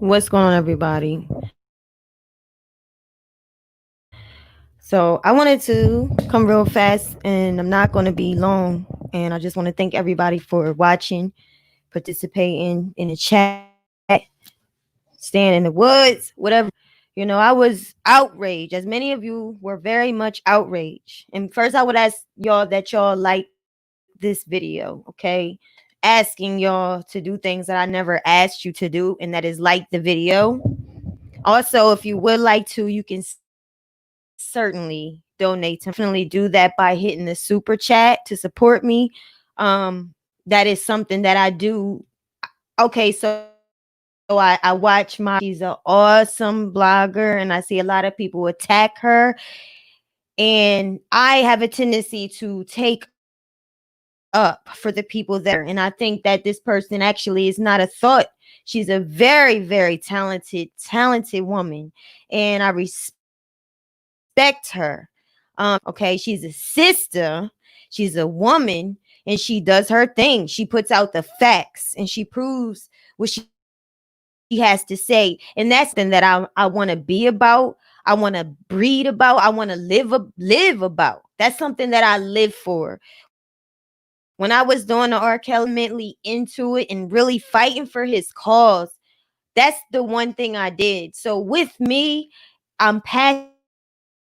What's going on, everybody? So, I wanted to come real fast and I'm not going to be long. And I just want to thank everybody for watching, participating in the chat, staying in the woods, whatever. I was outraged, as many of you were very much outraged. And first, I would ask y'all that y'all like this video, okay? Asking y'all to do things that I never asked you to do, and that is like the video. Also, if you would like to, you can certainly donate to me. Definitely do that by hitting the super chat to support me. That is something that I do. Okay, so I watch my she's an awesome blogger, and I see a lot of people attack her. And I have a tendency to take up for the people there. And I think that this person actually is not a thought. She's a very, very talented woman. And I respect her. Okay, she's a sister, she's a woman, and she does her thing. She puts out the facts and she proves what she has to say. And that's something that I want to be about. I want to breed about. I want to live about. That's something that I live for. When I was doing the R. Kelly, mentally into it and really fighting for his cause, that's the one thing I did. So with me, I'm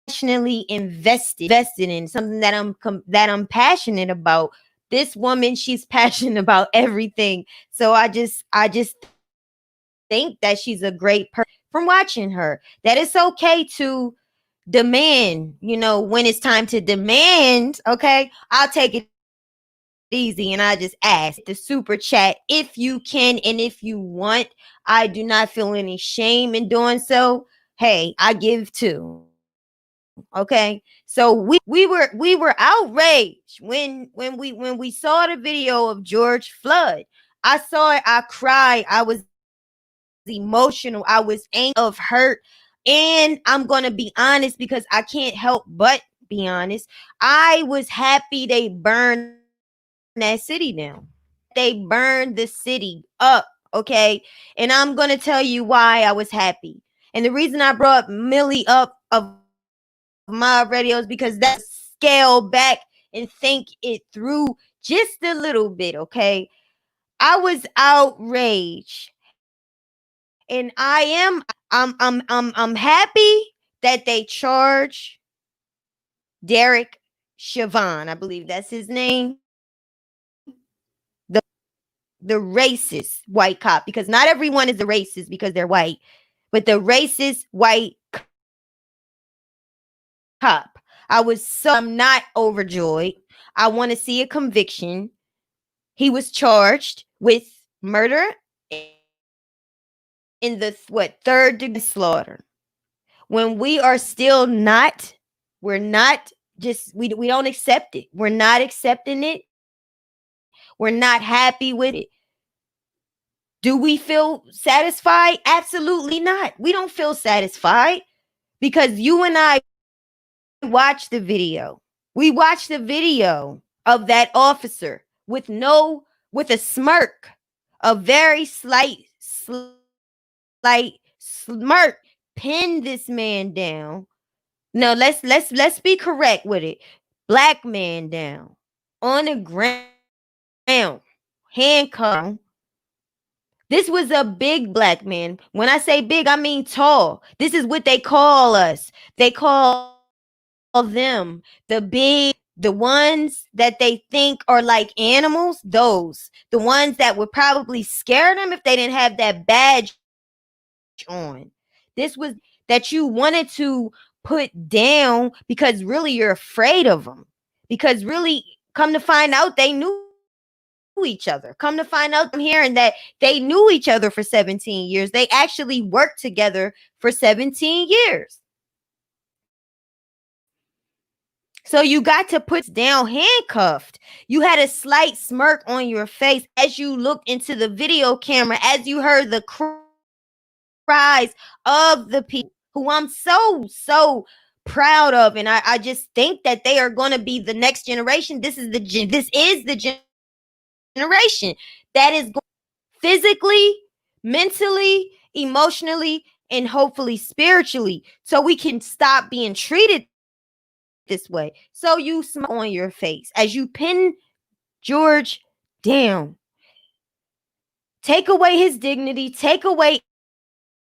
passionately invested in something that I'm passionate about. This woman, she's passionate about everything. So I just think that she's a great person from watching her. That it's okay to demand, when it's time to demand, okay? I'll take it easy and I just ask. Hit the super chat if you can and if you want. I do not feel any shame in doing so. Hey, I give too. Okay? So we were outraged when we saw the video of George Floyd. I saw it, I cried, I was emotional, I was angry, I was full of hurt. And I'm gonna be honest because I can't help but be honest. I was happy they burned that city down. That they burned the city up, okay? And I'm gonna tell you why I was happy. And the reason I brought Millie up of my radios because that scale back and think it through just a little bit, okay? I was outraged, and I'm happy that they charge Derek Chauvin, I believe that's his name, the racist white cop, because not everyone is a racist because they're white, but the racist white cop. I was so I'm not overjoyed. I want to see a conviction. He was charged with murder in the third degree manslaughter. When we are still not, we're not just we don't accept it. We're not accepting it. We're not happy with it. Do we feel satisfied? Absolutely not. We don't feel satisfied because you and I watched the video. We watched the video of that officer with a smirk, a very slight smirk, pin this man down. No, let's be correct with it. Black man down on the ground, handcuffed. This was a big black man. When I say big, I mean tall. This is what they call us. They call them the ones that they think are like animals, those. The ones that would probably scare them if they didn't have that badge on. This was that you wanted to put down because really you're afraid of them. Because really, come to find out, they knew each other. Come to find out, I'm hearing that they knew each other for 17 years. They actually worked together for 17 years. So you got to put down handcuffed. You had a slight smirk on your face as you looked into the video camera, as you heard the cries of the people who I'm so proud of, and I just think that they are going to be the next generation. This is the generation that is going physically, mentally, emotionally, and hopefully spiritually, so we can stop being treated this way. So you smile on your face as you pin George down. Take away his dignity, take away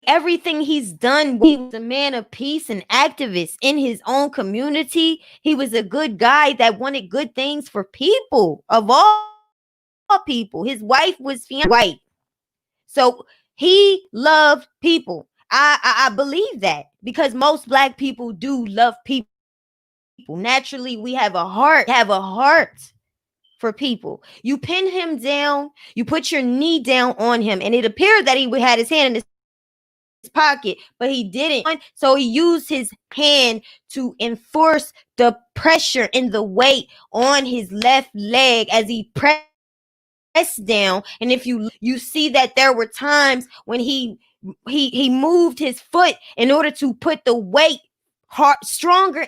everything he's done. He was a man of peace and activist in his own community. He was a good guy that wanted good things for people, of all people. His wife was white. So he loved people. I believe that because most black people do love people. Naturally, we have a heart for people. You pin him down, you put your knee down on him, and it appeared that he had his hand in his pocket, but he didn't. So he used his hand to enforce the pressure and the weight on his left leg as he pressed down. And if you look, you see that there were times when he moved his foot in order to put the weight hard stronger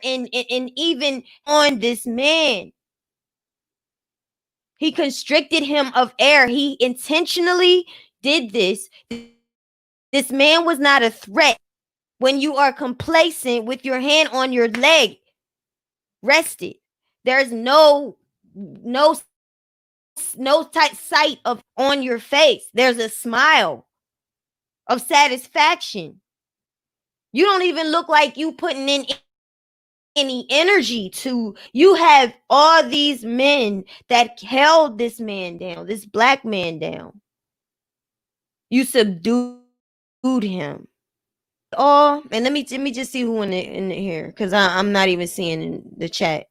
and even on this man. He constricted him of air. He intentionally did this. This man was not a threat. When you are complacent with your hand on your leg, rested, there's no sight of on your face. There's a smile of satisfaction. You don't even look like you putting in any energy to. You have all these men that held this man down, this black man down. You subdued him. All, and let me just see who in here, because I'm not even seeing in the chat.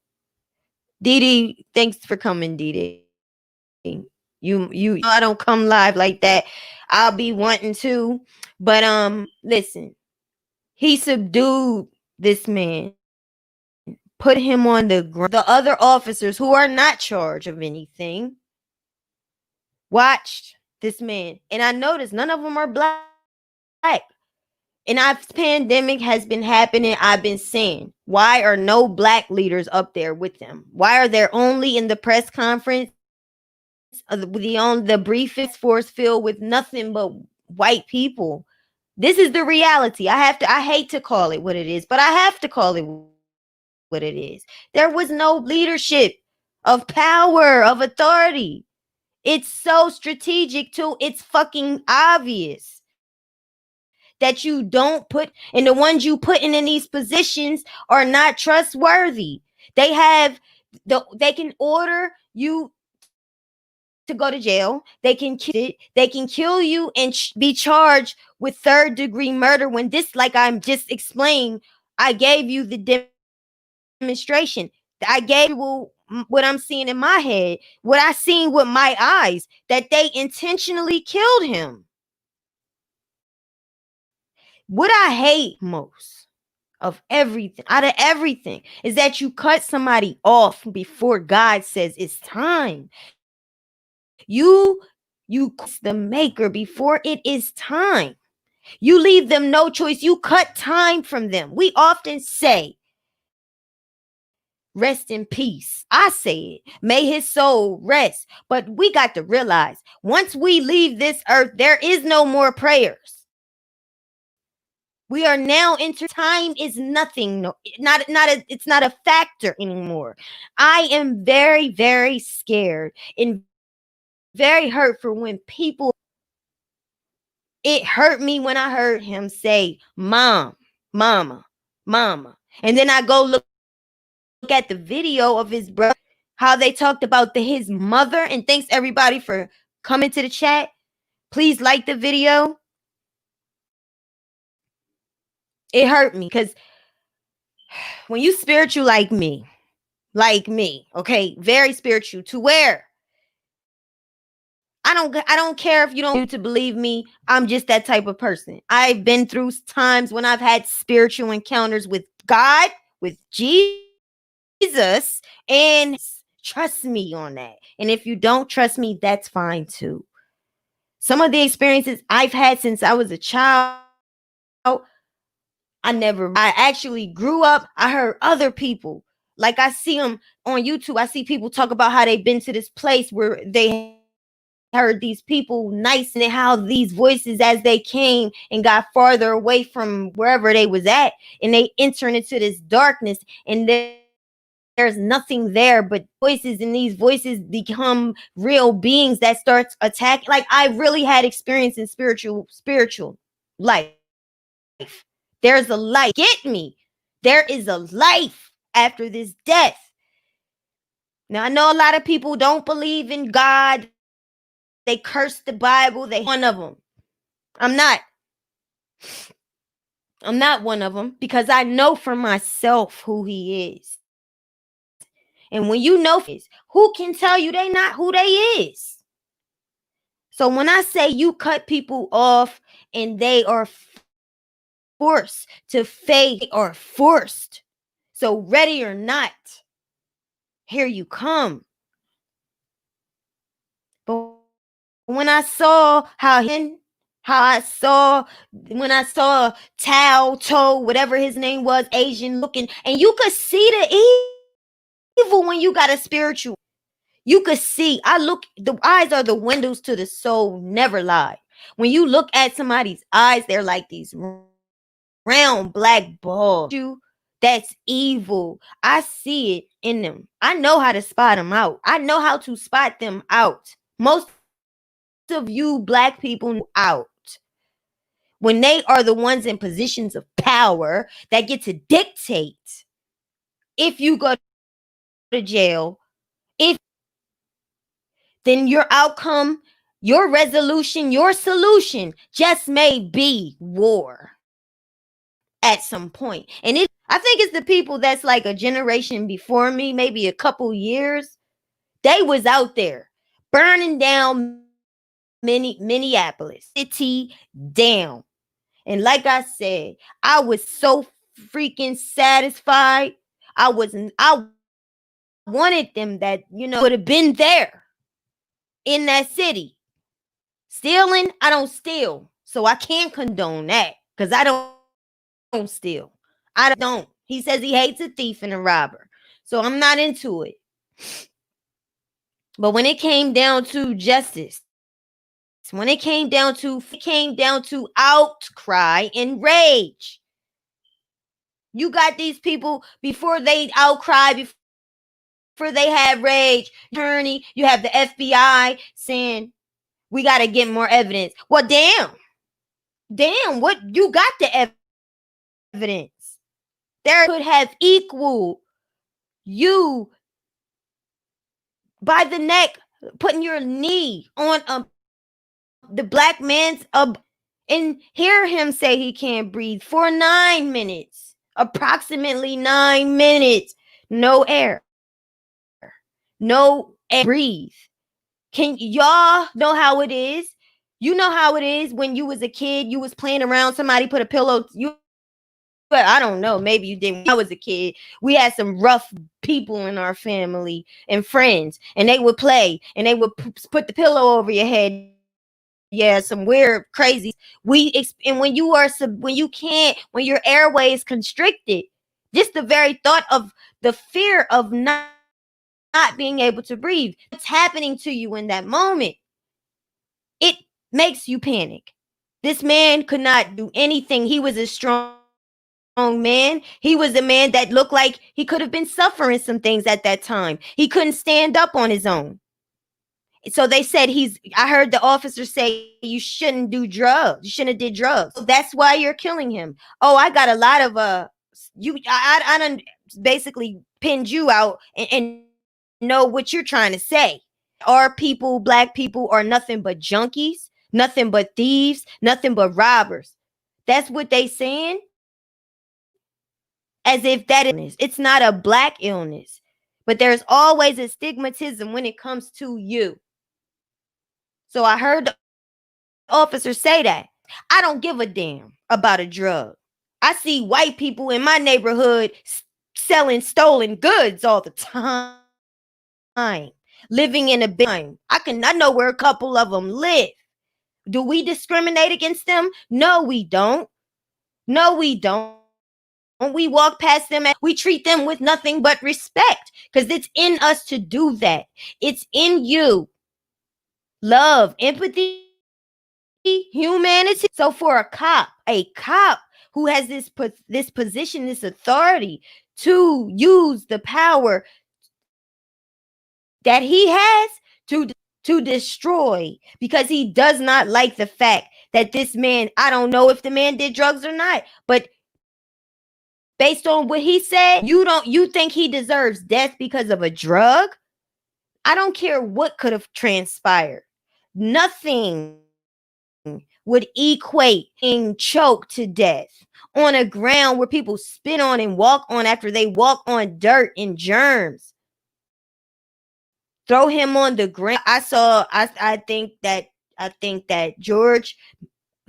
Dee, thanks for coming, Dee. You know I don't come live like that. I'll be wanting to, but listen. He subdued this man, put him on the ground. The other officers who are not charged of anything watched this man, and I noticed none of them are black. And pandemic has been happening. I've been saying, why are no black leaders up there with them? Why are there only in the press conference the briefing force filled with nothing but white people? This is the reality. I hate to call it what it is, but I have to call it what it is. There was no leadership of power, of authority. It's so strategic too. It's fucking obvious that you don't put, and the ones you putting in these positions are not trustworthy. They have they can order you to go to jail. They can they can kill you and be charged with third degree murder when this, like I'm just explained, I gave you the demonstration. I gave you what I'm seeing in my head, what I seen with my eyes, that they intentionally killed him. What I hate most of everything, out of everything, is that you cut somebody off before God says it's time. You the maker before it is time. You leave them no choice. You cut time from them. We often say, rest in peace. I say it. May his soul rest. But we got to realize, once we leave this earth, there is no more prayers. We are now into time is nothing. No, it's not a factor anymore. I am very, very scared and very hurt for when people, it hurt me when I heard him say, Mom, Mama, Mama. And then I go look at the video of his brother, how they talked about his mother. And thanks everybody for coming to the chat. Please like the video. It hurt me because when you spiritual like me, okay, very spiritual, to where I don't care if you don't want to believe me. I'm just that type of person. I've been through times when I've had spiritual encounters with God, with Jesus, and trust me on that. And if you don't trust me, that's fine too. Some of the experiences I've had since I was a child, I actually grew up. I heard other people. Like I see them on YouTube. I see people talk about how they've been to this place where they had heard these people nice and how these voices as they came and got farther away from wherever they was at, and they entering into this darkness, and there's nothing there but voices, and these voices become real beings that starts attacking. Like, I really had experience in spiritual life. There's a life. Get me. There is a life after this death. Now, I know a lot of people don't believe in God. They curse the Bible. They one of them. I'm not. I'm not one of them, because I know for myself who he is. And when you know who can tell you they not who they is? So when I say you cut people off and they are forced to fade, they are forced. So ready or not, here you come. But when I saw when I saw Tao Toe, whatever his name was, Asian looking, and you could see the evil when you got a spiritual. You could see. The eyes are the windows to the soul, never lie. When you look at somebody's eyes, they're like these round black balls. That's evil. I see it in them. I know how to spot them out. I know how to spot them out. Most of you black people out when they are the ones in positions of power that get to dictate if you go to jail, if then your outcome, your resolution, your solution just may be war at some point. And I think it's the people that's like a generation before me, maybe a couple years. They was out there burning down Minneapolis, city down. And like I said, I was so freaking satisfied. I wanted them that, would have been there in that city. Stealing, I don't steal. So I can't condone that, because I don't steal. I don't. He says he hates a thief and a robber. So I'm not into it. But when it came down to justice, when it came down to outcry and rage. You got these people, before they outcry, before they have rage, attorney, you have the FBI saying, we got to get more evidence. Well, damn, what, you got the evidence. There could have equal you by the neck, putting your knee on the black man's and hear him say he can't breathe for 9 minutes, approximately 9 minutes. No air, no air, breathe. Can y'all know how it is? You know how it is when you was a kid, you was playing around, somebody put a pillow, I don't know, maybe you didn't. When I was a kid, we had some rough people in our family and friends, and they would play and they would put the pillow over your head. Yeah, some weird crazy. And when you can't, when your airway is constricted, just the very thought of the fear of not being able to breathe, what's happening to you in that moment, it makes you panic. This man could not do anything. He was a strong man. He was a man that looked like he could have been suffering some things at that time. He couldn't stand up on his own. So they said I heard the officer say you shouldn't do drugs. You shouldn't have did drugs. So that's why you're killing him. Oh, I got a lot of I done basically pinned you out and know what you're trying to say. That our people, black people, are nothing but junkies, nothing but thieves, nothing but robbers. That's what they saying? As if that is illness. It's not a black illness. But there's always a stigmatism when it comes to you. So I heard the officer say that. I don't give a damn about a drug. I see white people in my neighborhood selling stolen goods all the time, living in a I know where a couple of them live. Do we discriminate against them? No, we don't. No, we don't. We walk past them as we treat them with nothing but respect, because it's in us to do that. It's in you. Let me tell you something. love, empathy, humanity. So for a cop who has this position, this authority to use the power that he has to destroy, because he does not like the fact that this man, I don't know if the man did drugs or not, but based on what he said, you think he deserves death because of a drug? I don't care what could have transpired. Nothing would equate being choked to death on a ground where people spit on and walk on after they walk on dirt and germs. Throw him on the ground. I think that George,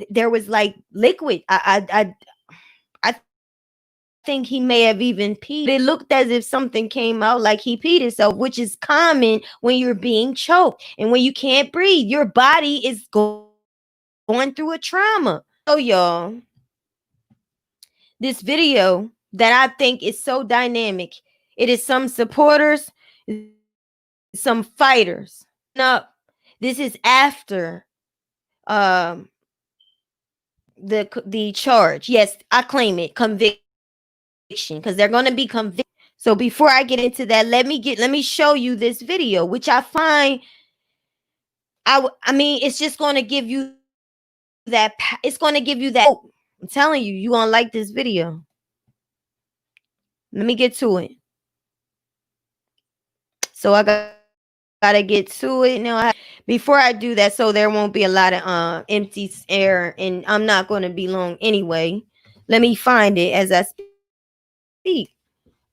there was like liquid. I think he may have even peed. It looked as if something came out like he peed himself, which is common when you're being choked and when you can't breathe. Your body is going through a trauma. So y'all, this video that I think is so dynamic. It is some supporters, some fighters. No, this is after um the charge. Yes, I claim it, conviction, because they're going to be convicted. So before I get into that, let me show you this video, which I find I mean, it's just going to give you that. It's going to give you that. I'm telling you, you gonna like this video. Let me get to it. So I gotta get to it now. Before I do that, so there won't be a lot of empty air, and I'm not going to be long anyway. Let me find it as I speak.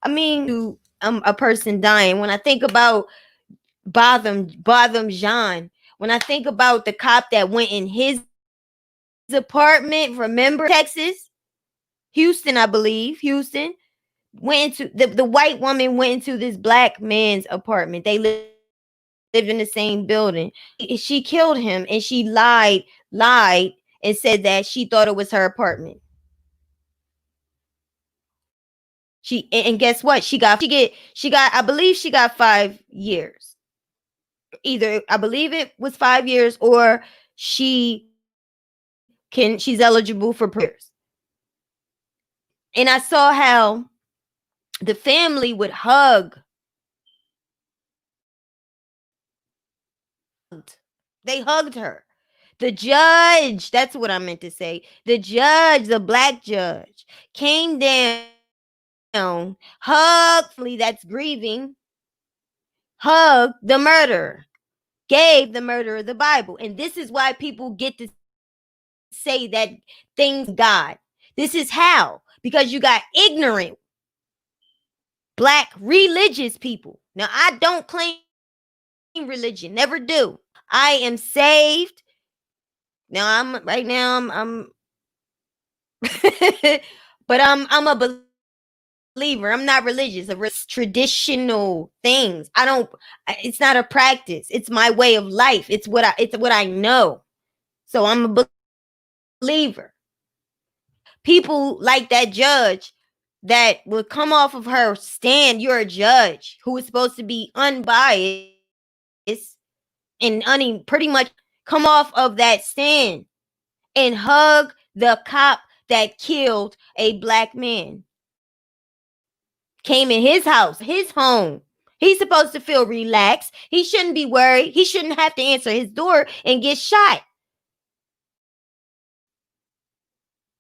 I mean, a person dying. When I think about Botham Jean, when I think about the cop that went in his apartment, remember, Texas, Houston, I believe, Houston, went into the white woman went into this black man's apartment. They lived in the same building. She killed him, and she lied and said that she thought it was her apartment. And guess what? She got I believe she got 5 years. Either I believe it was 5 years, or she's eligible for years. And I saw how the family would hug. They hugged her. The judge, that's what I meant to say. The judge, the black judge, came down, hugged, that's grieving, hugged the murderer, gave the murderer the Bible. And this is why people get to say that things God. This is how, because you got ignorant black religious people. Now, I don't claim religion, never do. I am saved. Now I'm but I'm a believer. I'm not religious. Traditional things. It's not a practice. It's my way of life. It's what I know. So I'm a believer. People like that judge that would come off of her stand. You're a judge who is supposed to be unbiased and pretty much come off of that stand and hug the cop that killed a black man. Came in his house, his home. He's supposed to feel relaxed. He shouldn't be worried. He shouldn't have to answer his door and get shot.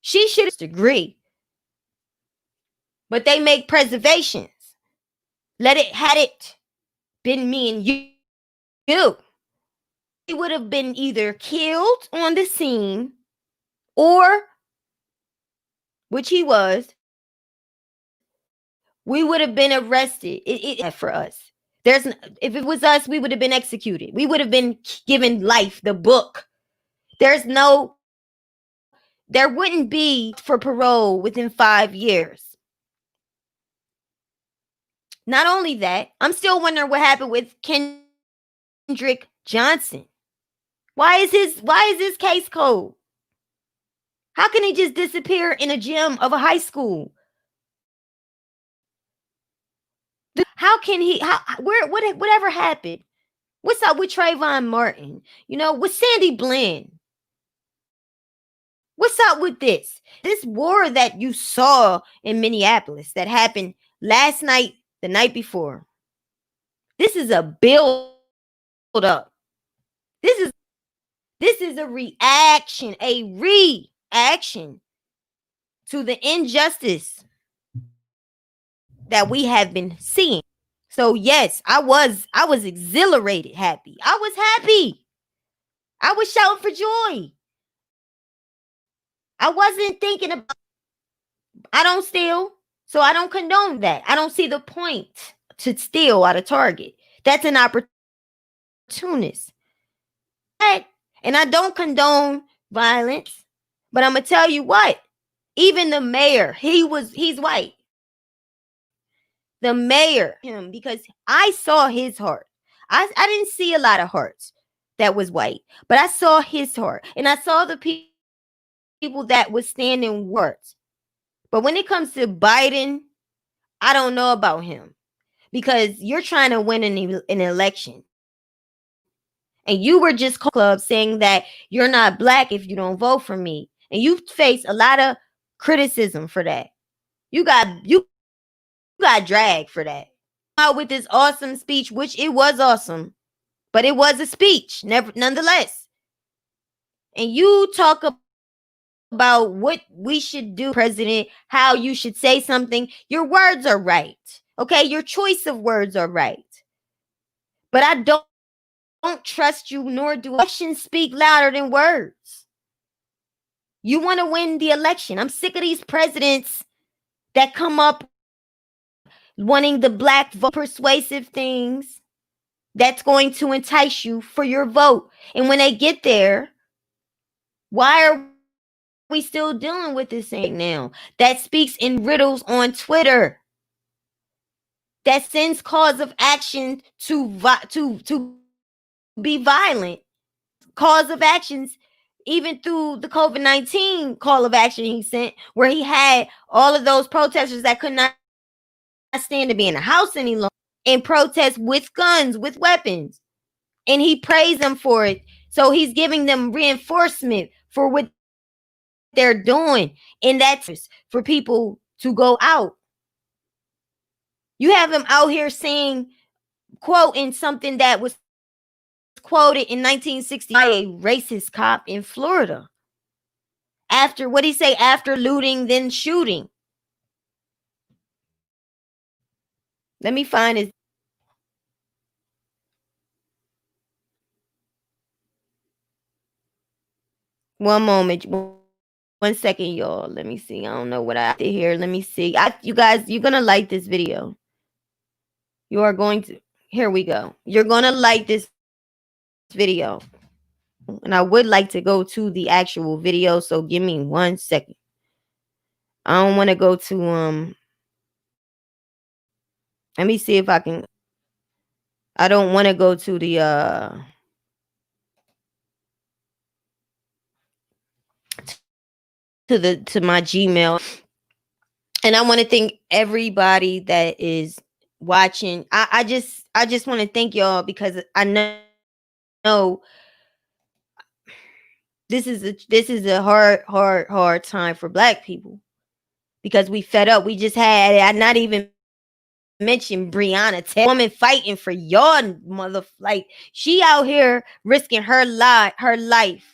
She should agree. But they make preservations. Had it been me and you, he would have been either killed on the scene, or, which he was, we would have been arrested. For us. If it was us, we would have been executed. We would have been given life, the book. There wouldn't be for parole within 5 years. Not only that, I'm still wondering what happened with Kendrick Johnson. Why is his case cold? How can he just disappear in a gym of a high school? How can he? Whatever happened? What's up with Trayvon Martin? With Sandy Bland? What's up with this? This war that you saw in Minneapolis that happened last night, the night before. This is a build up. This is this is a reaction to the injustice that we have been seeing. So yes, I was exhilarated, happy. I was happy. I was shouting for joy. I wasn't thinking about I don't steal, so I don't condone that. I don't see the point to steal at a Target. That's an opportunist. And I don't condone violence, but I'm gonna tell you what. Even the mayor, he's white. The mayor, him, because I saw his heart. I didn't see a lot of hearts that was white, but I saw his heart, and I saw the people that was standing words. But when it comes to Biden, I don't know about him, because you're trying to win an election, and you were just club saying that you're not black if you don't vote for me, and you face a lot of criticism for that. You got dragged for that. Out with this awesome speech, which it was awesome, but it was a speech, nonetheless. And you talk about what we should do, president, how you should say something. Your words are right. Okay, your choice of words are right. But I don't trust you, nor do actions speak louder than words. You want to win the election. I'm sick of these presidents that come up wanting the black vote, persuasive things that's going to entice you for your vote. And when they get there, why are we still dealing with this thing now? That speaks in riddles on Twitter. That sends cause of action to be violent. Cause of actions, even through the COVID-19 call of action he sent, where he had all of those protesters that could not stand to be in the house any longer and protest with guns, with weapons. And he praised them for it. So he's giving them reinforcement for what they're doing. And that's for people to go out. You have him out here saying, quoting something that was quoted in 1960 by a racist cop in Florida. After, what he say? After looting, then shooting. Let me find his. One moment. 1 second, y'all. Let me see. I don't know what I have to hear. Let me see. You guys, you're going to like this video. You are going to. Here we go. You're going to like this video. And I would like to go to the actual video. So give me 1 second. I don't want to go to, let me see if I can. I don't want to go to the, to my Gmail. And I want to thank everybody that is watching. I just want to thank y'all, because I know this is a hard time for black people, because we fed up. We just had, I not even mentioned Breonna, woman fighting for your mother, like she out here risking her life,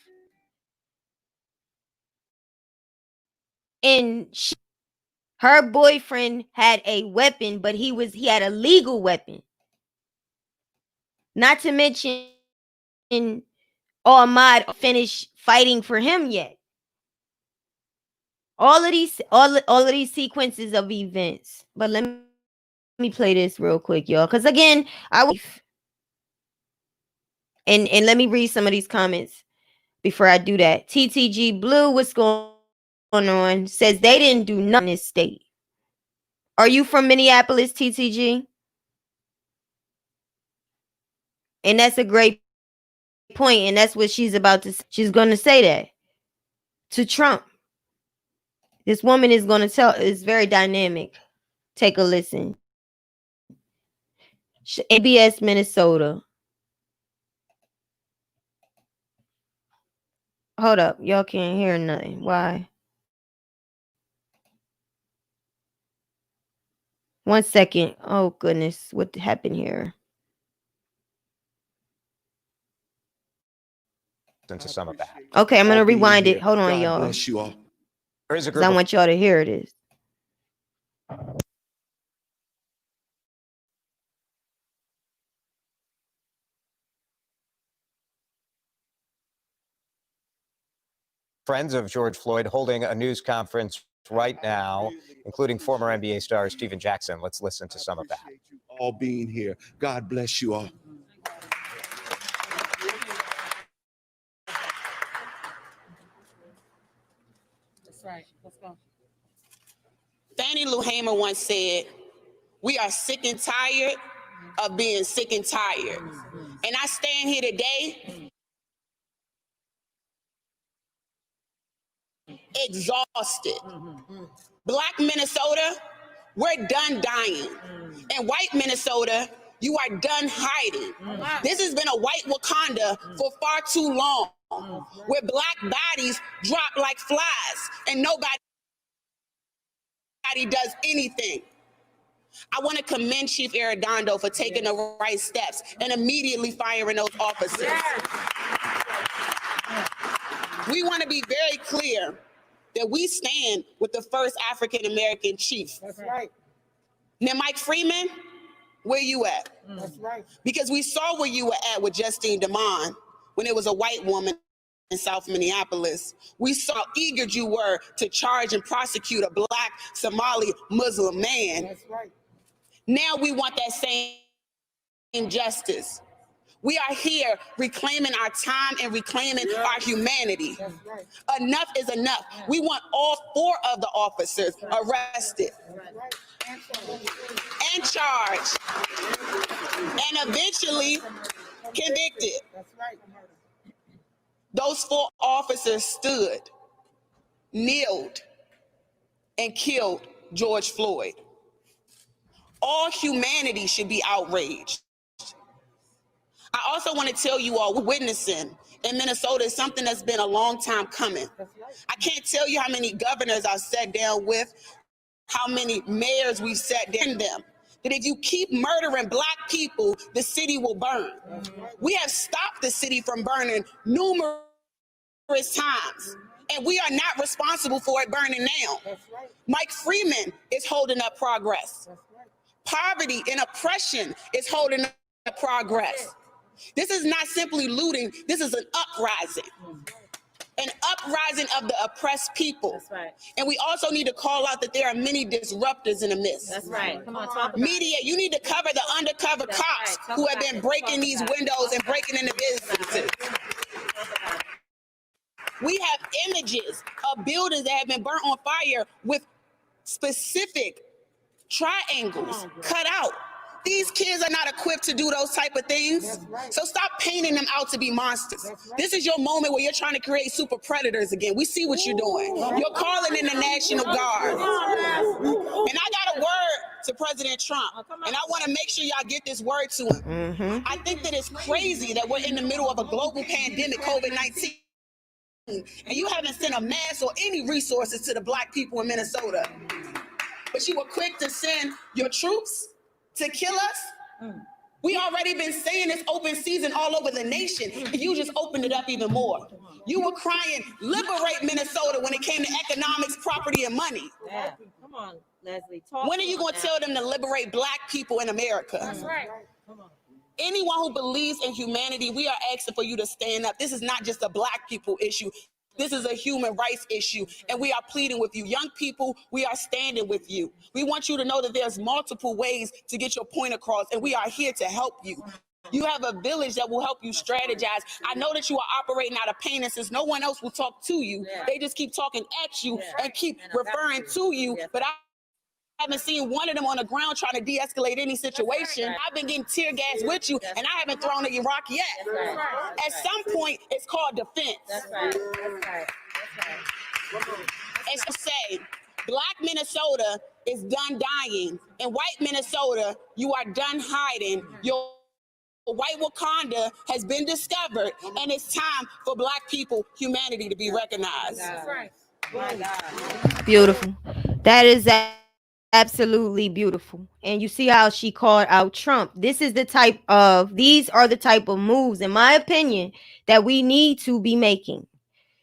and her boyfriend had a weapon, but he had a legal weapon. Not to mention, Ahmaud finished fighting for him yet. All of these sequences of events. But let me play this real quick, y'all, because again, and let me read some of these comments before I do that. TTG Blue, what's going on? Says they didn't do nothing in this state. Are you from Minneapolis, TTG? And that's a great point, and that's what she's about to. She's going to say that to Trump. This woman is going to tell. It's very dynamic. Take a listen. ABS Minnesota. Hold up. Y'all can't hear nothing. Why? 1 second. Oh goodness. What happened here? Into some of that. Okay, I'm gonna rewind it. Hold on, y'all. Bless you all. There is a 'Cause group I of want y'all to hear this. friends of George Floyd holding a news conference right now, including former NBA star Steven Jackson. Let's listen to some of that. You all being here. God bless you all. That's right. Let's go. Fannie Lou Hamer once said, "We are sick and tired of being sick and tired." And I stand here today exhausted. Black Minnesota, we're done dying. And white Minnesota, you are done hiding. This has been a white Wakanda for far too long, where black bodies drop like flies and nobody does anything. I want to commend Chief Arredondo for taking the right steps and immediately firing those officers. We want to be very clear that we stand with the first African-American chief. That's right. Now, Mike Freeman, where you at? That's right. Because we saw where you were at with Justine DeMond when it was a white woman in South Minneapolis. We saw how eager you were to charge and prosecute a black Somali Muslim man. That's right. Now we want that same justice. We are here reclaiming our time and reclaiming our humanity. That's right. Enough is enough. We want all 4 of the officers arrested and charged and eventually convicted. That's right. Those 4 officers stood, kneeled, and killed George Floyd. All humanity should be outraged. I also want to tell you all, we're witnessing in Minnesota is something that's been a long time coming. I can't tell you how many governors I've sat down with, how many mayors we've sat down with them, that if you keep murdering black people, the city will burn. We have stopped the city from burning numerous times, and we are not responsible for it burning now. Mike Freeman is holding up progress. Poverty and oppression is holding up progress. This is not simply looting, this is an uprising of the oppressed people. That's right. And we also need to call out that there are many disruptors in the midst. That's right. Come on, talk about Media, you need to cover the undercover That's cops right. who have been breaking these windows and breaking into businesses. We have images of buildings that have been burnt on fire with specific triangles cut out. These kids are not equipped to do those type of things. Right. So stop painting them out to be monsters. Right. This is your moment where you're trying to create super predators again. We see what you're doing. You're calling in the National Guard. And I got a word to President Trump. And I want to make sure y'all get this word to him. I think that it's crazy that we're in the middle of a global pandemic, COVID-19, and you haven't sent a mask or any resources to the black people in Minnesota. But you were quick to send your troops to kill us. We already been saying it's open season all over the nation. You just opened it up even more. You were crying, liberate Minnesota when it came to economics, property, and money. Yeah. Come on, Leslie. Talk. When are you going to tell them to liberate black people in America? That's right. Come on. Anyone who believes in humanity, we are asking for you to stand up. This is not just a black people issue. This is a human rights issue, and we are pleading with you. Young people, we are standing with you. We want you to know that there's multiple ways to get your point across, and we are here to help you. You have a village that will help you strategize. I know that you are operating out of pain, and since no one else will talk to you, they just keep talking at you and keep referring to you, but I haven't seen one of them on the ground trying to de-escalate any situation. I've been getting tear gas with you, and I haven't thrown a rock yet. At some point, it's called defense. That's right. That's right. That's right. And so say, black Minnesota is done dying, and white Minnesota, you are done hiding. Your white Wakanda has been discovered, and it's time for Black people, humanity, to be recognized. That's right. My God. Beautiful. That is absolutely beautiful. And you see how she called out Trump. These are the type of moves, in my opinion, that we need to be making.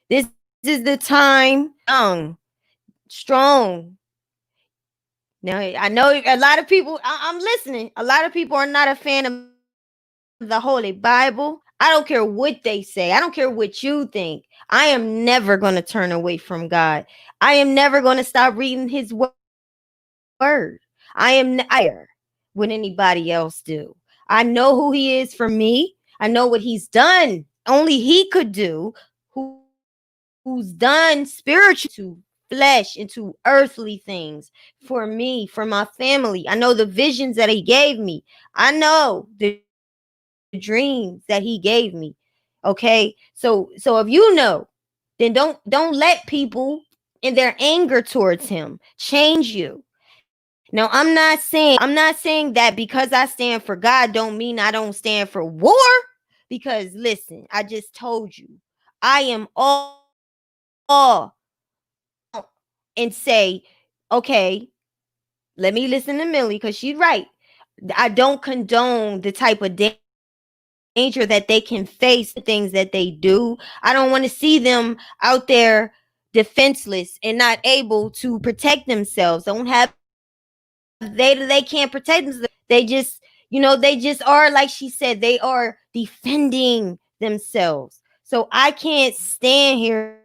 This is the time, young, strong. Now, I know a lot of people, I'm listening. A lot of people are not a fan of the Holy Bible. I don't care what they say. I don't care what you think. I am never going to turn away from God. I am never going to stop reading his word. I am higher what anybody else do. I know who he is for me. I know what he's done. Only he could do. Who's done spiritual to flesh, into earthly things for me, for my family. I know the visions that he gave me. I know the dreams that he gave me. Okay? So if you know, then don't let people in their anger towards him change you. Now, I'm not saying that because I stand for God don't mean I don't stand for war. Because listen, I just told you, I am all and say, okay, let me listen to Millie because she's right. I don't condone the type of danger that they can face, the things that they do. I don't want to see them out there defenseless and not able to protect themselves. Don't have they can't protect themselves. They just are, like she said, they are defending themselves. So I can't sit here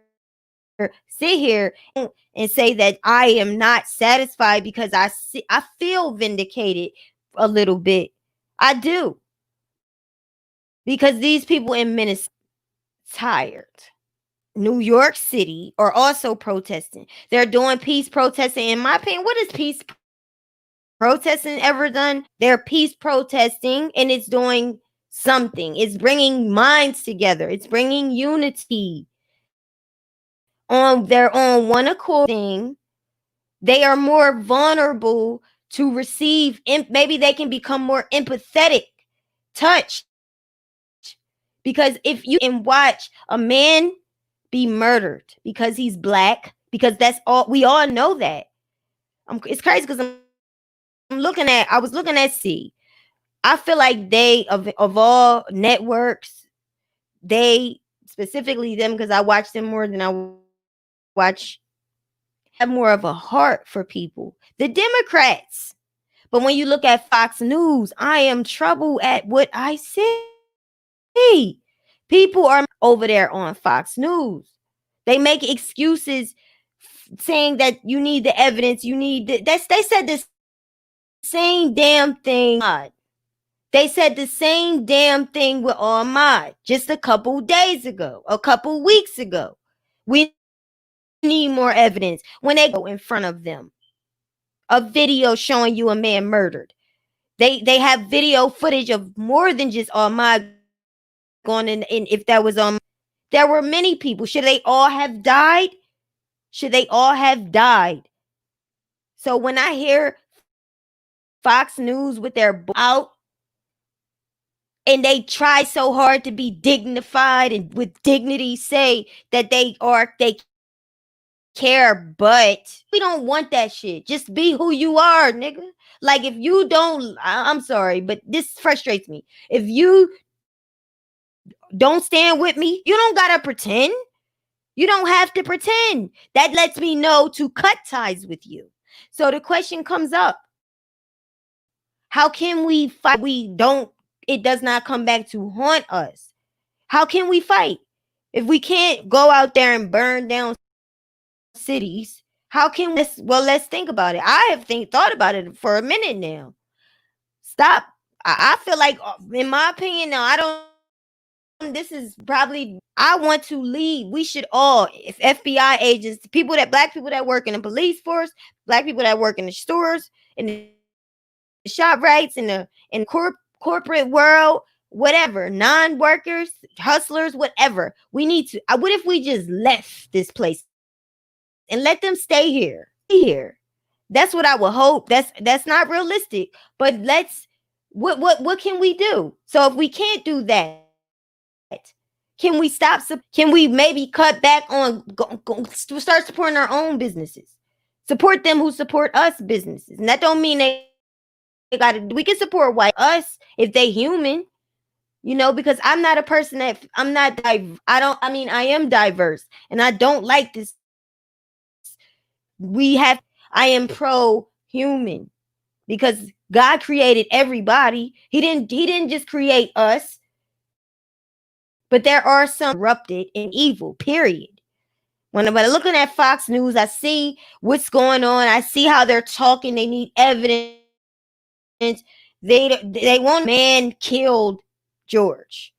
and say that I am not satisfied because I feel vindicated a little bit. I do. Because these people in Minnesota tired. New York City are also protesting. They're doing peace protesting. In my opinion, what has peace protesting ever done? They're peace protesting and it's doing something. It's bringing minds together. It's bringing unity on their own one accord thing. They are more vulnerable to receive. Maybe they can become more empathetic, touched. Because if you and watch a man be murdered because he's black, because that's all we all know that. It's crazy because I was looking at C. I feel like they of all networks, they specifically them because I watch them more than I watch have more of a heart for people. The Democrats. But when you look at Fox News, I am troubled at what I see. People are over there on Fox News. They make excuses saying that you need the evidence, you need they said the same damn thing. They said the same damn thing with Ahmaud just a couple days ago, a couple weeks ago. We need more evidence when they go in front of them. A video showing you a man murdered. They have video footage of more than just Ahmaud going in. And if that was there were many people. Should they all have died? Should they all have died? So when I hear Fox News with their out and they try so hard to be dignified and with dignity say that they care, but we don't want that shit. Just be who you are, nigga. Like if you don't, I'm sorry, but this frustrates me. If you don't stand with me, you don't gotta pretend. You don't have to pretend. That lets me know to cut ties with you. So the question comes up. How can we fight? It does not come back to haunt us. How can we fight? If we can't go out there and burn down cities, how can let's think about it. I have thought about it for a minute now. Stop. I feel like, in my opinion, now I don't. This is probably. I want to lead. We should all, if FBI agents, black people that work in the police force, black people that work in the stores, in the shop rights, in the corporate world, whatever, non-workers, hustlers, whatever. We need to. What if we just left this place and let them stay here? That's what I would hope. That's not realistic, but let's What can we do? So if we can't do that, can we stop? Can we maybe cut back on start supporting our own businesses? Support them who support us businesses, and that don't mean they got to. We can support white us if they human. Because I'm not a person that I'm not I am diverse and I don't like this. I am pro human because God created everybody. He didn't just create us, but there are some corrupted and evil, period. When I'm looking at Fox News, I see what's going on. I see how they're talking. They need evidence. They want man killed George.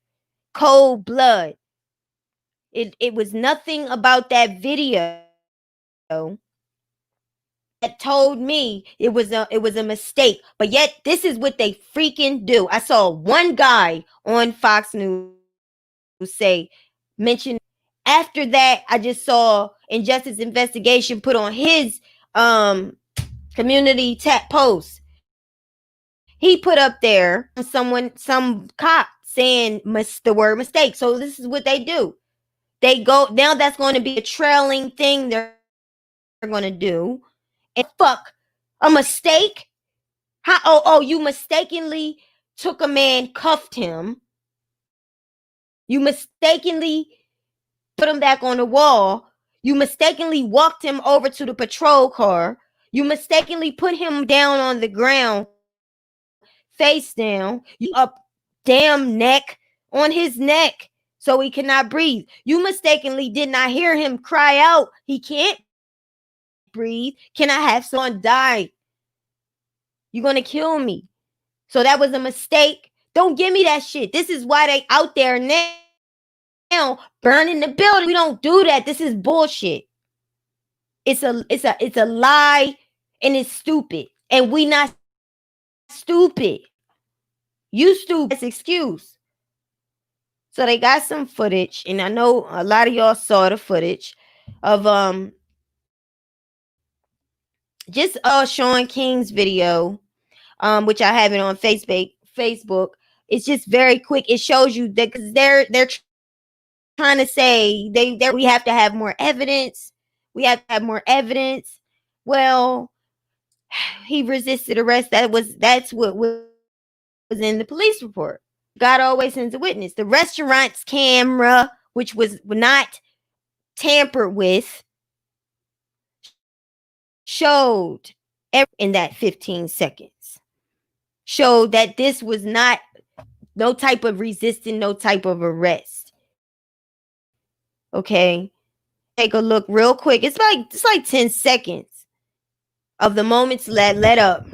Cold blood. It was nothing about that video that told me it was a mistake. But yet this is what they freaking do. I saw one guy on Fox News say mention. After that, I just saw Injustice Investigation put on his community tap post. He put up there some cop saying the word mistake. So this is what they do. They go now. That's going to be a trailing thing they're going to do. And fuck, a mistake. How? Oh, you mistakenly took a man, cuffed him. You mistakenly put him back on the wall. You mistakenly walked him over to the patrol car. You mistakenly put him down on the ground, face down. You up damn neck on his neck so he cannot breathe. You mistakenly did not hear him cry out, he can't breathe. Can I have someone die? You're gonna kill me. So that was a mistake. Don't give me that shit. This is why they out there now burning the building. We don't do that. This is bullshit. It's a lie and it's stupid. And we not stupid. You stupid. That's excuse. So they got some footage, and I know a lot of y'all saw the footage of just Sean King's video, which I have it on Facebook. It's just very quick. It shows you that because they're trying to say we have to have more evidence. We have to have more evidence. Well, he resisted arrest. That's what was in the police report. God always sends a witness. The restaurant's camera, which was not tampered with, showed every in that 15 seconds. Showed that this was not no type of resisting, no type of arrest. Okay. Take a look real quick. It's like 10 seconds of the moments that led up.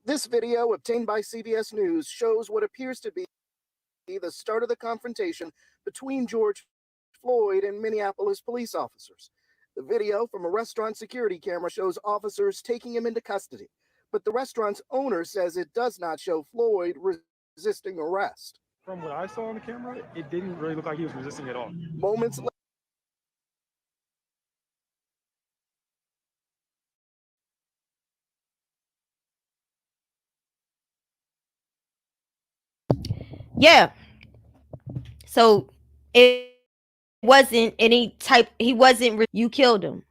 This video, obtained by CBS News, shows what appears to be the start of the confrontation between George Floyd and Minneapolis police officers. The video from a restaurant security camera shows officers taking him into custody, but the restaurant's owner says it does not show Floyd resisting arrest. From what I saw on the camera, it didn't really look like he was resisting at all. Moments later, Yeah. So it wasn't any type. He wasn't. You killed him.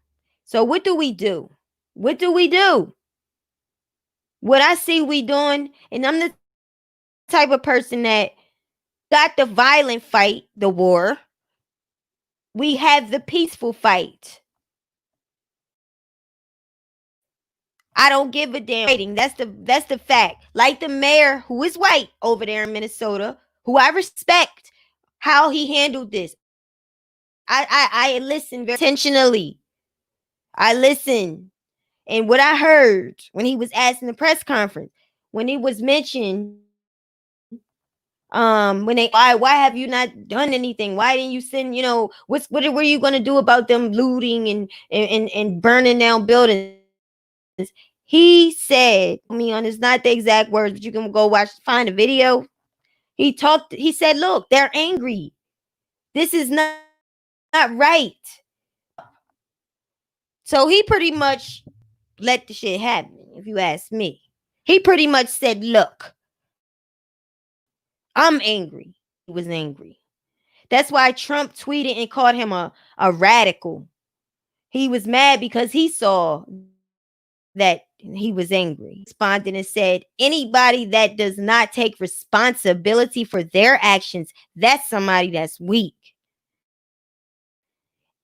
So what do we do? What do we do? What I see we doing, and I'm the type of person that got the violent fight, the war. We have the peaceful fight. I don't give a damn. That's the fact. Like the mayor who is white over there in Minnesota, who I respect how he handled this. I listen very intentionally. I listen. And what I heard when he was asked in the press conference, when he was mentioned, when they why have you not done anything? Why didn't you send, what were you gonna do about them looting and burning down buildings? He said, me on it's not the exact words, but you can go find a video. He said, look, they're angry. This is not right. So he pretty much let the shit happen, if you ask me. He pretty much said, look, I'm angry. He was angry. That's why Trump tweeted and called him a radical. He was mad because he saw that he was angry. Responded and said, anybody that does not take responsibility for their actions, that's somebody that's weak.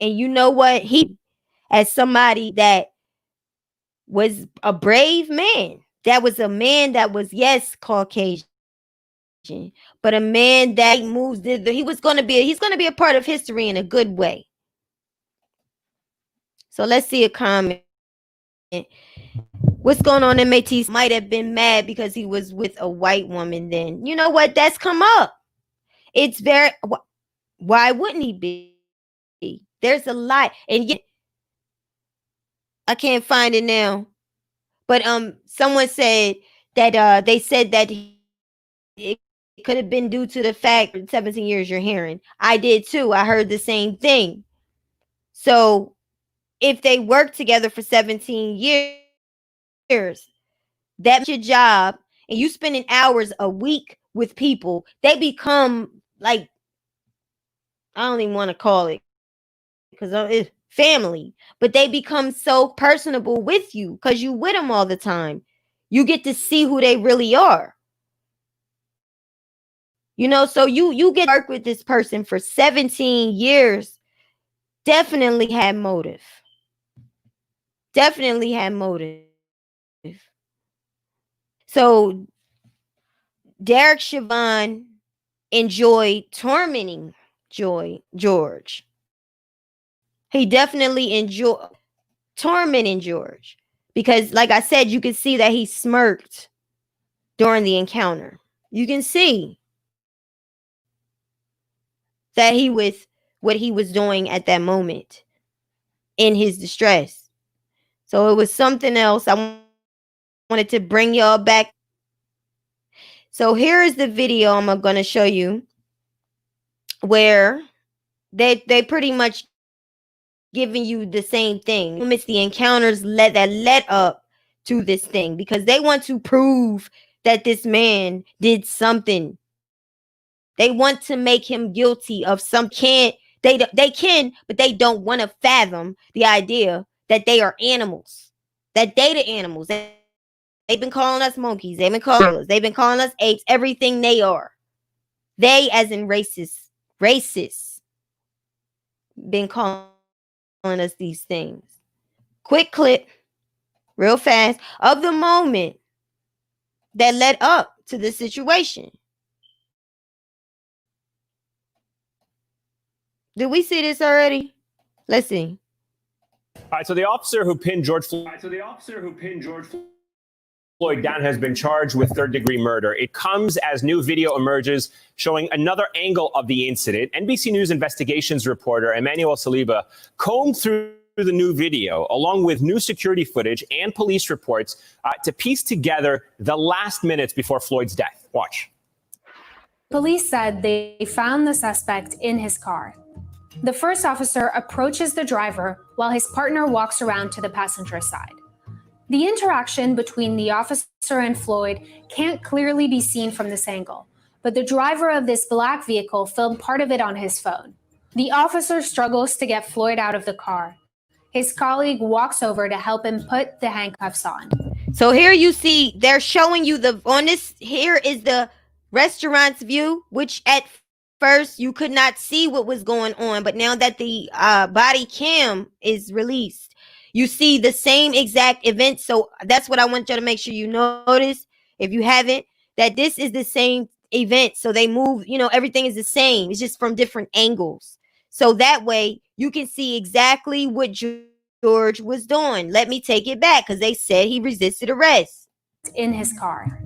And you know what? He, as somebody that was a brave man, that was a man that was, yes, Caucasian, but a man that moves, he was going to be, he's going to be a part of history in a good way. So let's see a comment. What's going on? MAT might have been mad because he was with a white woman. Then you know what? That's come up. It's very. Why wouldn't he be? There's a lot, and yet I can't find it now. But someone said that they said that it could have been due to the fact 17 years you're hearing. I did too. I heard the same thing. So if they worked together for 17 years, that's your job, and you spending hours a week with people, they become like, I don't even want to call it because it's family, but they become so personable with you because you with them all the time. You get to see who they really are. You know, so you get to work with this person for 17 years. Definitely had motive. Definitely had motive. So Derek Chauvin enjoyed tormenting George. He definitely enjoyed tormenting George because, like I said, you could see that he smirked during the encounter. You can see that he was what he was doing at that moment in his distress. So it was something else. I wanted to bring y'all back. So here is the video I'm going to show you where they pretty much giving you the same thing. It's the encounters that led up to this thing because they want to prove that this man did something. They want to make him guilty of some. They can, but they don't want to fathom the idea that they are animals. That they the animals. They've been calling us monkeys. They've been calling us. They've been calling us apes. Everything they are. They, as in racists, been calling us these things. Quick clip, real fast, of the moment that led up to the situation. Did we see this already? Let's see. All right, so the officer who pinned George Floyd down has been charged with third-degree murder. It comes as new video emerges showing another angle of the incident. NBC News investigations reporter Emmanuel Saliba combed through the new video, along with new security footage and police reports, to piece together the last minutes before Floyd's death. Watch. Police said they found the suspect in his car. The first officer approaches the driver while his partner walks around to the passenger side. The interaction between the officer and Floyd can't clearly be seen from this angle, but the driver of this black vehicle filmed part of it on his phone. The officer struggles to get Floyd out of the car. His colleague walks over to help him put the handcuffs on. So here you see, they're showing you here is the restaurant's view, which at first you could not see what was going on, but now that the body cam is released, you see the same exact event. So that's what I want you to make sure you notice, if you haven't, that this is the same event. So they move, everything is the same. It's just from different angles. So that way you can see exactly what George was doing. Let me take it back because they said he resisted arrest. In his car.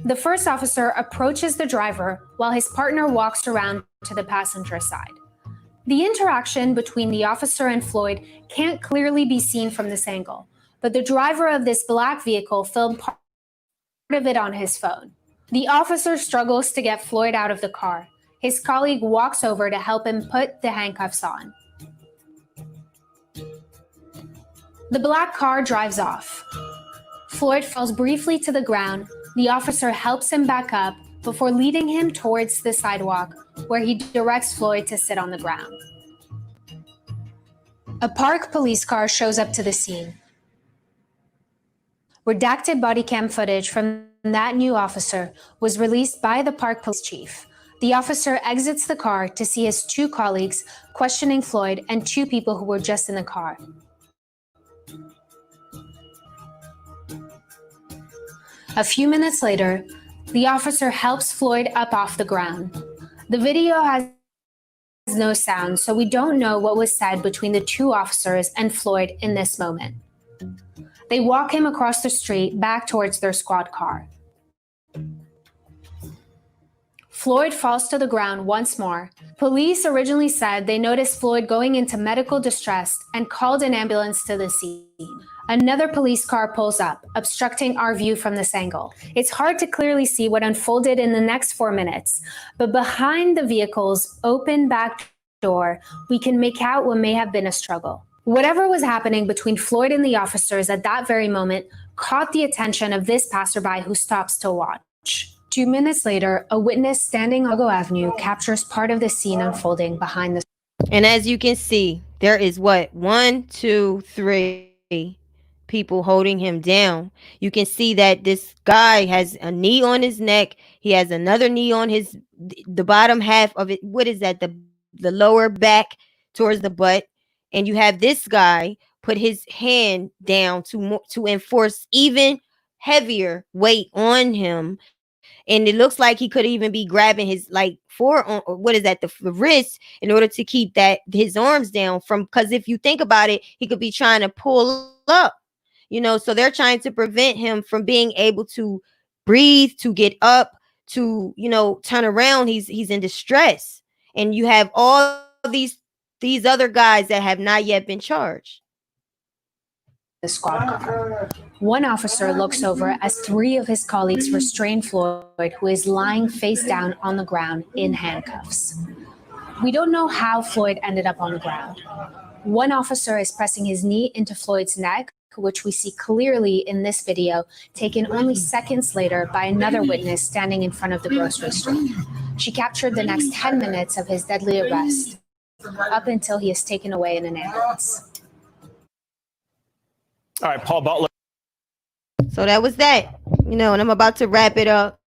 The first officer approaches the driver while his partner walks around to the passenger side. The interaction between the officer and Floyd can't clearly be seen from this angle, but the driver of this black vehicle filmed part of it on his phone. The officer struggles to get Floyd out of the car. His colleague walks over to help him put the handcuffs on. The black car drives off. Floyd falls briefly to the ground. The officer helps him back up before leading him towards the sidewalk, where he directs Floyd to sit on the ground. A park police car shows up to the scene. Redacted body cam footage from that new officer was released by the park police chief. The officer exits the car to see his two colleagues questioning Floyd and two people who were just in the car. A few minutes later, the officer helps Floyd up off the ground. The video has no sound, so we don't know what was said between the two officers and Floyd in this moment. They walk him across the street back towards their squad car. Floyd falls to the ground once more. Police originally said they noticed Floyd going into medical distress and called an ambulance to the scene. Another police car pulls up, obstructing our view from this angle. It's hard to clearly see what unfolded in the next 4 minutes, but behind the vehicle's open back door, we can make out what may have been a struggle. Whatever was happening between Floyd and the officers at that very moment caught the attention of this passerby who stops to watch. 2 minutes later, a witness standing on Chicago Avenue captures part of the scene unfolding behind the. And as you can see, there is what? 1, 2, 3 people holding him down. You can see that this guy has a knee on his neck. He has another knee on the bottom half of it. What is that? The lower back towards the butt. And you have this guy put his hand down to enforce even heavier weight on him. And it looks like he could even be grabbing his forearm, or what is that, the wrist, in order to keep his arms down from, because if you think about it, he could be trying to pull up, so they're trying to prevent him from being able to breathe, to get up, to, turn around. He's in distress. And you have all these other guys that have not yet been charged. The squad car. One officer looks over as 3 of his colleagues restrain Floyd, who is lying face down on the ground in handcuffs. We don't know how Floyd ended up on the ground. One officer is pressing his knee into Floyd's neck, which we see clearly in this video, taken only seconds later by another witness standing in front of the grocery store. She captured the next 10 minutes of his deadly arrest, up until he is taken away in an ambulance. All right, Paul Butler. So that was that, and I'm about to wrap it up.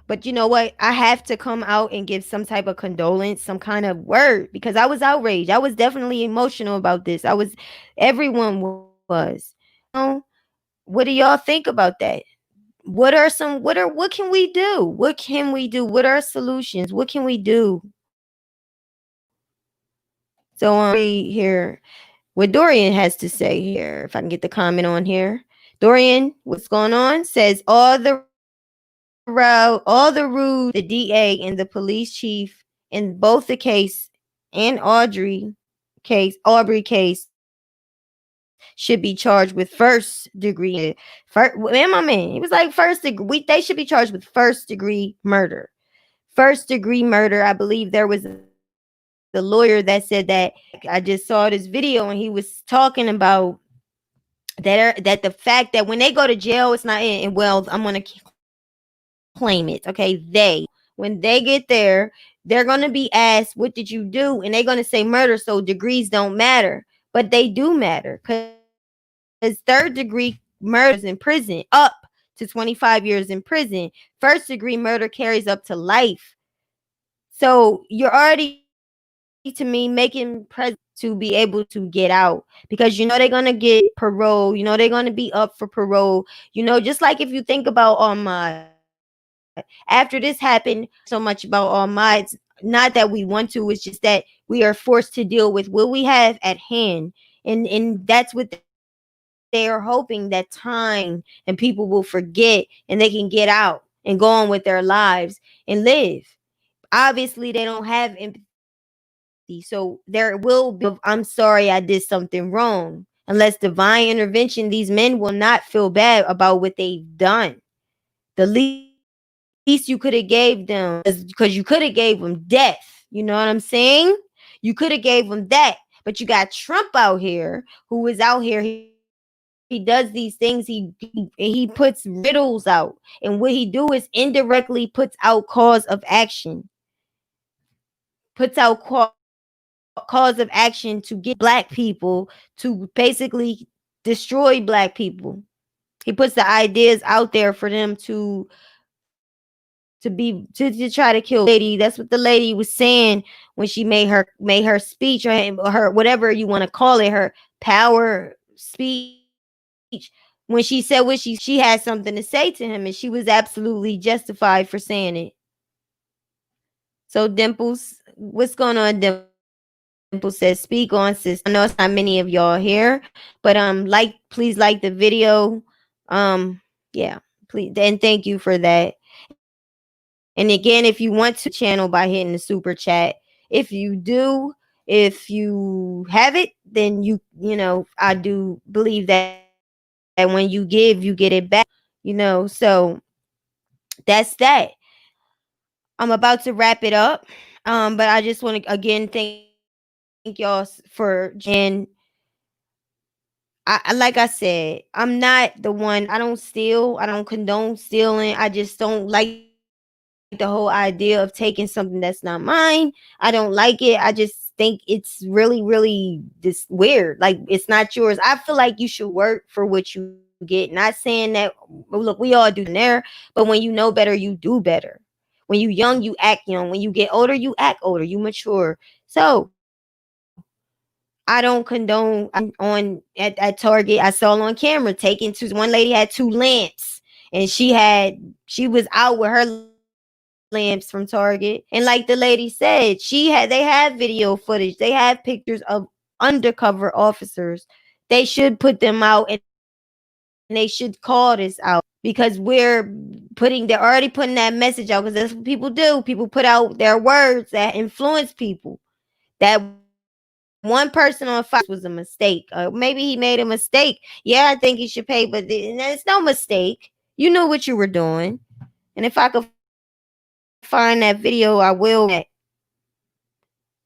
But you know what? I have to come out and give some type of condolence, some kind of word, because I was outraged. I was definitely emotional about this. Everyone was. What do y'all think about that? What can we do? What can we do? What are solutions? What can we do? So here, what Dorian has to say here, if I can get the comment on here. Dorian, what's going on? Says all the rude, the DA and the police chief in both the case and Arbery case should be charged with first degree. My man, it was like first degree. They should be charged with first degree murder. First degree murder. I believe there was the lawyer that said that. I just saw this video and he was talking about that the fact that when they go to jail, it's not in Wells. I'm gonna claim it. Okay, when they get there, they're gonna be asked, "What did you do?" And they're gonna say murder. So degrees don't matter, but they do matter, because third degree murder is in prison up to 25 years in prison. First degree murder carries up to life. So you're already, to me, making present to be able to get out, because they're gonna get parole. They're gonna be up for parole. Just like if you think about Ahmaud, after this happened, so much about Ahmaud. It's not that we want to, it's just that we are forced to deal with what we have at hand, and that's what they are hoping, that time and people will forget and they can get out and go on with their lives and live. Obviously, they don't have empathy. So there will be, I'm sorry I did something wrong. Unless divine intervention, these men will not feel bad about what they've done. The least you could have gave them, because you could have gave them death. You know what I'm saying? You could have gave them that. But you got Trump out here who is out here. He does these things. He puts riddles out, and what he do is indirectly puts out cause of action. Puts out cause of action to get black people to basically destroy black people. He puts the ideas out there for them to try to kill lady. That's what the lady was saying when she made her speech, or her whatever you want to call it, her power speech. When she said what she had something to say to him, and she was absolutely justified for saying it. So Dimples, what's going on, Dimples says, speak on, sis. I know it's not many of y'all here, but please like the video. Yeah, please, and thank you for that. And again, if you want to channel by hitting the super chat, if you have it, then I do believe that when you give, you get it back. So that's that. I'm about to wrap it up. But I just want to again thank y'all for, and like I said, I'm not the one. I don't steal. I don't condone stealing. I just don't like the whole idea of taking something that's not mine. I don't like it. I just think it's really, really just weird. Like, it's not yours. I feel like you should work for what you get. Not saying that, look, we all do there, but when you know better, you do better. When you young, you act young. When you get older, you act older. You mature. So I don't condone. At Target, I saw on camera taking two. One lady had 2 lamps, and she was out with her lamps from Target. And like the lady said, they have video footage. They have pictures of undercover officers. They should put them out, and they should call this out, because they're already putting that message out, because that's what people do. People put out their words that influence people. That one person on Fox was a mistake. Maybe he made a mistake. Yeah, I think he should pay, but it's no mistake. You knew what you were doing. And if I could find that video, I will.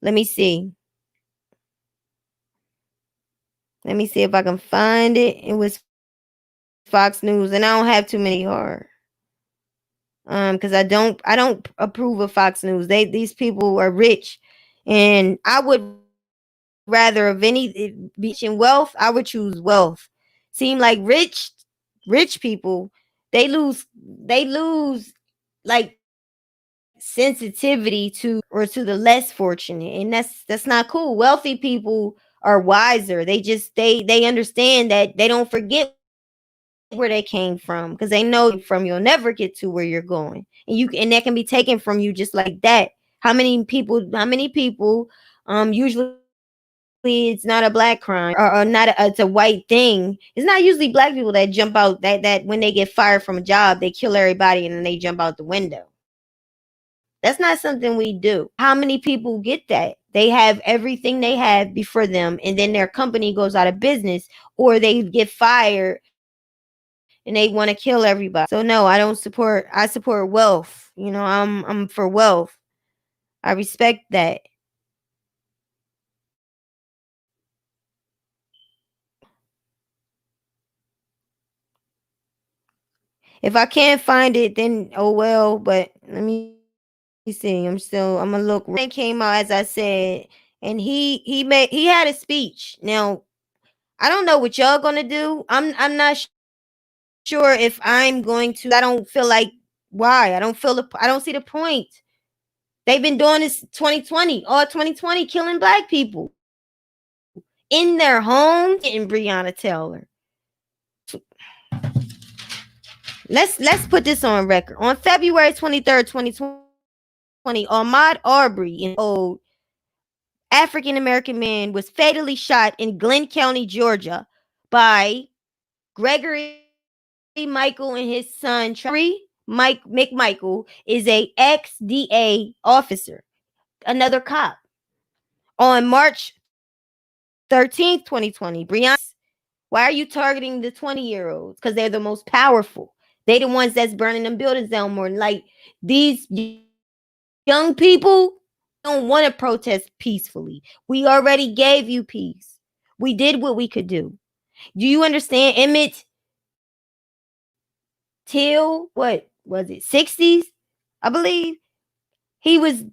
Let me see. Let me see if I can find it. It was Fox News, and I don't have too many hard. Because I don't approve of Fox News. These people are rich, and I would rather of any beach in wealth, I would choose wealth. Seem like rich people, they lose like sensitivity to the less fortunate, and that's not cool. Wealthy people are wiser. They understand that they don't forget where they came from, because they know from you'll never get to where you're going, and that can be taken from you just like that. How many people usually it's not a black crime, or not it's a white thing. It's not usually black people that jump out, that when they get fired from a job, they kill everybody and then they jump out the window. That's not something we do. How many people get that? They have everything they had before them, and then their company goes out of business, or they get fired and they want to kill everybody. So no, I support wealth. I'm for wealth. I respect that. If I can't find it, then oh well. But let me see. I'm gonna look. It came out, as I said, and he had a speech. Now I don't know what y'all gonna do. I'm not sure if I'm going to. I don't feel like, why. I don't see the point. They've been doing this 2020, all 2020, killing black people in their homes. In Breonna Taylor. Let's put this on record. On February 23rd, 2020, Ahmaud Arbery, an old African American man, was fatally shot in Glenn County, Georgia, by Gregory Michael and his son. McMichael is a ex-DA officer, another cop. On March 13th, 2020, Breonna. Why are you targeting the 20-year-olds? Because they're the most powerful. They the ones that's burning them buildings down more. Like, these young people, don't want to protest peacefully. We already gave you peace. We did what we could do. Do you understand? Emmett Till, what was it, 60s, I believe? He was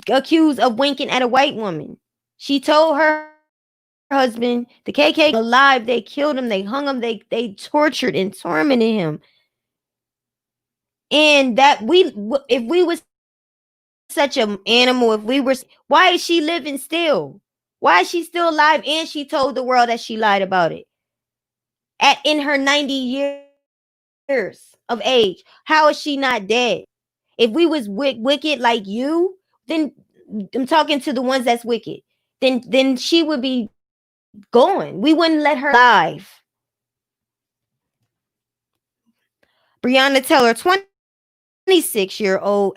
accused of winking at a white woman. She told her husband, the KKK alive, they killed him, they hung him, they tortured and tormented him. And that if we was such an animal, if we were, why is she living still? Why is she still alive? And she told the world that she lied about it in her 90 years of age. How is she not dead? If we was wicked like you, then I'm talking to the ones that's wicked, then she would be gone. We wouldn't let her live. Breonna Taylor, 26-year-old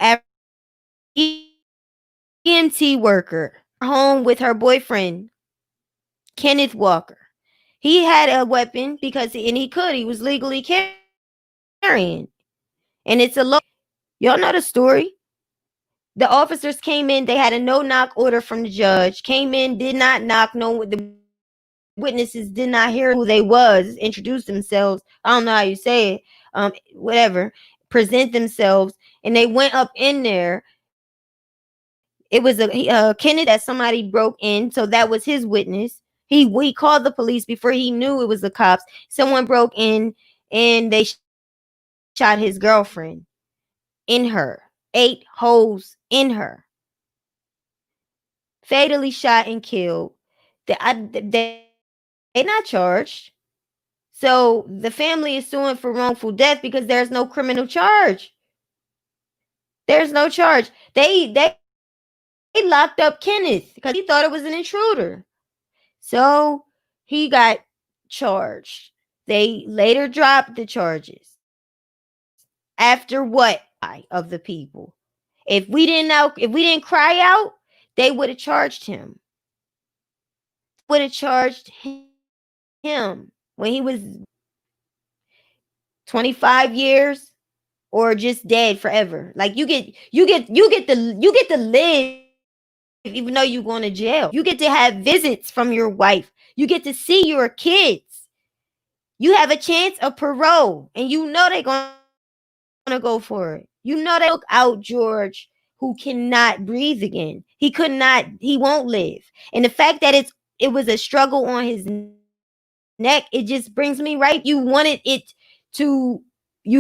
EMT worker, home with her boyfriend, Kenneth Walker. He had a weapon because he was legally carrying. And it's a law. Y'all know the story. The officers came in, they had a no-knock order from the judge, came in, did not knock, the witnesses did not hear who they was, introduce themselves, I don't know how you say it, whatever, present themselves, and they went up in there. It was a Kenneth that somebody broke in, so that was his witness. We called the police before he knew it was the cops. Someone broke in and they shot his girlfriend in her, 8 holes in her, fatally shot and killed. They not charged. So the family is suing for wrongful death because there's no criminal charge. There's no charge. They locked up Kenneth because he thought it was an intruder. So he got charged. They later dropped the charges. After what? Of the people. If we didn't cry out, they would have charged him. Would have charged him when he was 25 years or just dead forever. Like you get to live even though you're going to jail. You get to have visits from your wife. You get to see your kids. You have a chance of parole, and you know they're going to go for it. You know they took out George, who cannot breathe again. He won't live. And the fact that it was a struggle on his neck, it just brings me right. You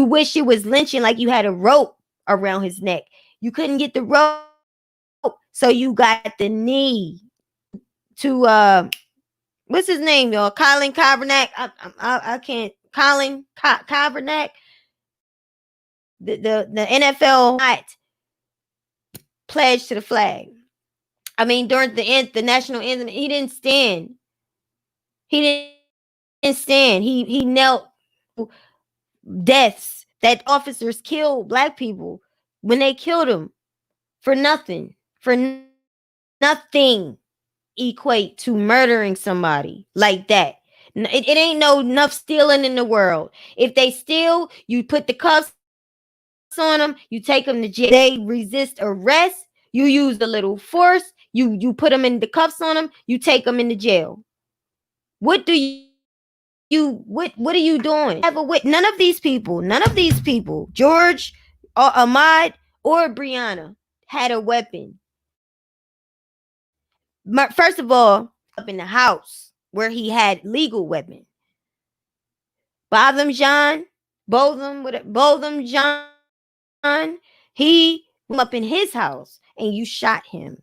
wish it was lynching, like you had a rope around his neck. You couldn't get the rope, so you got the knee to what's his name, y'all? Colin Kaepernick. I can't. Colin Kaepernick. The NFL not pledged to the flag. I mean, during the national anthem, he didn't stand. He didn't stand. He knelt. Deaths that officers killed black people when they killed them for nothing. Nothing equate to murdering somebody like that. It ain't enough stealing in the world. If they steal, you put the cuffs on them, you take them to jail. They resist arrest, you use a little force, you put them in the cuffs on them, you take them into jail. What are you doing? None of these people, George or Ahmaud or Breonna, had a weapon. First of all, up in the house where he had legal weapon. Botham John, he went up in his house and you shot him.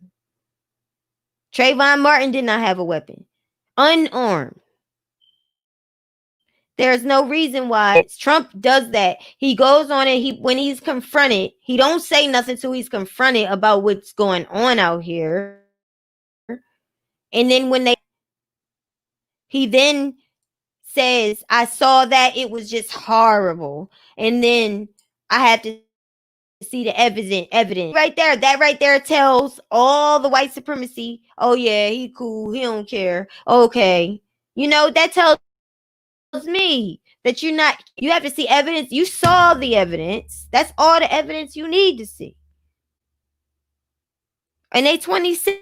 Trayvon Martin did not have a weapon. Unarmed. There's no reason why Trump does that. He goes on and when he's confronted, he don't say nothing till he's confronted about what's going on out here. And then he then says, I saw that, it was just horrible. And then I have to see the evidence. That right there tells all the white supremacy, oh yeah, he cool, he don't care. Okay. That tells me that you have to see evidence. You saw the evidence. That's all the evidence you need to see. And they 26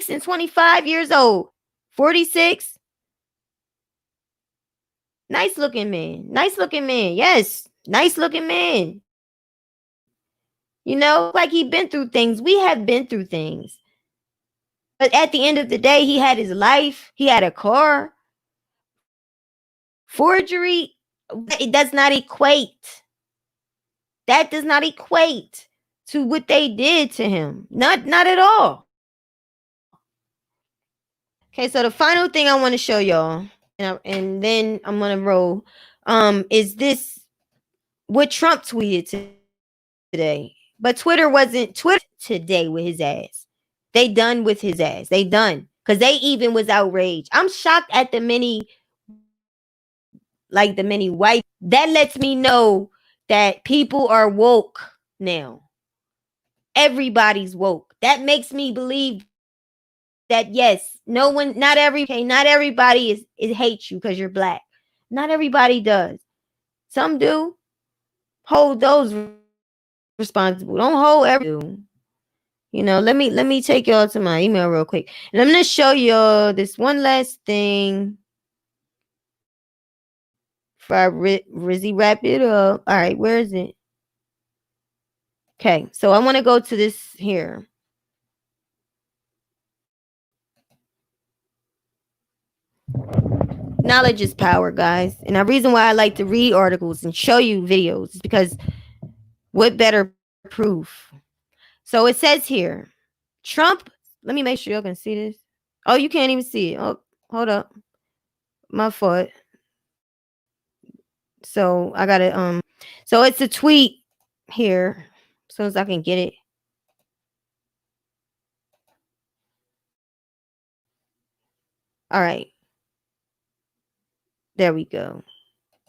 and 25 years old. 46. Nice looking man. Nice looking man. Yes. Nice looking man. You know, like he been through things. We have been through things. But at the end of the day, he had his life. He had a car. Forgery, it does not equate. That does not equate to what they did to him. Not at all. Okay, so the final thing I want to show y'all, and then I'm gonna roll, is this what Trump tweeted today. But Twitter wasn't Twitter today with his ass. They done with his ass. They done. Because they even was outraged. I'm shocked at the many white. That lets me know that people are woke now. Everybody's woke. That makes me believe that yes, not everybody is hates you because you're black. Not everybody does. Some do. Hold those responsible. Don't hold everybody. You know, let me take y'all to my email real quick. And I'm gonna show y'all this one last thing. Before I Rizzy wrap it up. All right, where is it? Okay, so I want to go to this here. Knowledge is power, guys. And the reason why I like to read articles and show you videos is because what better proof? So it says here, Trump, let me make sure y'all can see this. Oh, you can't even see it. Oh, hold up. My fault. So I gotta so it's a tweet here. As soon as I can get it. All right. There we go.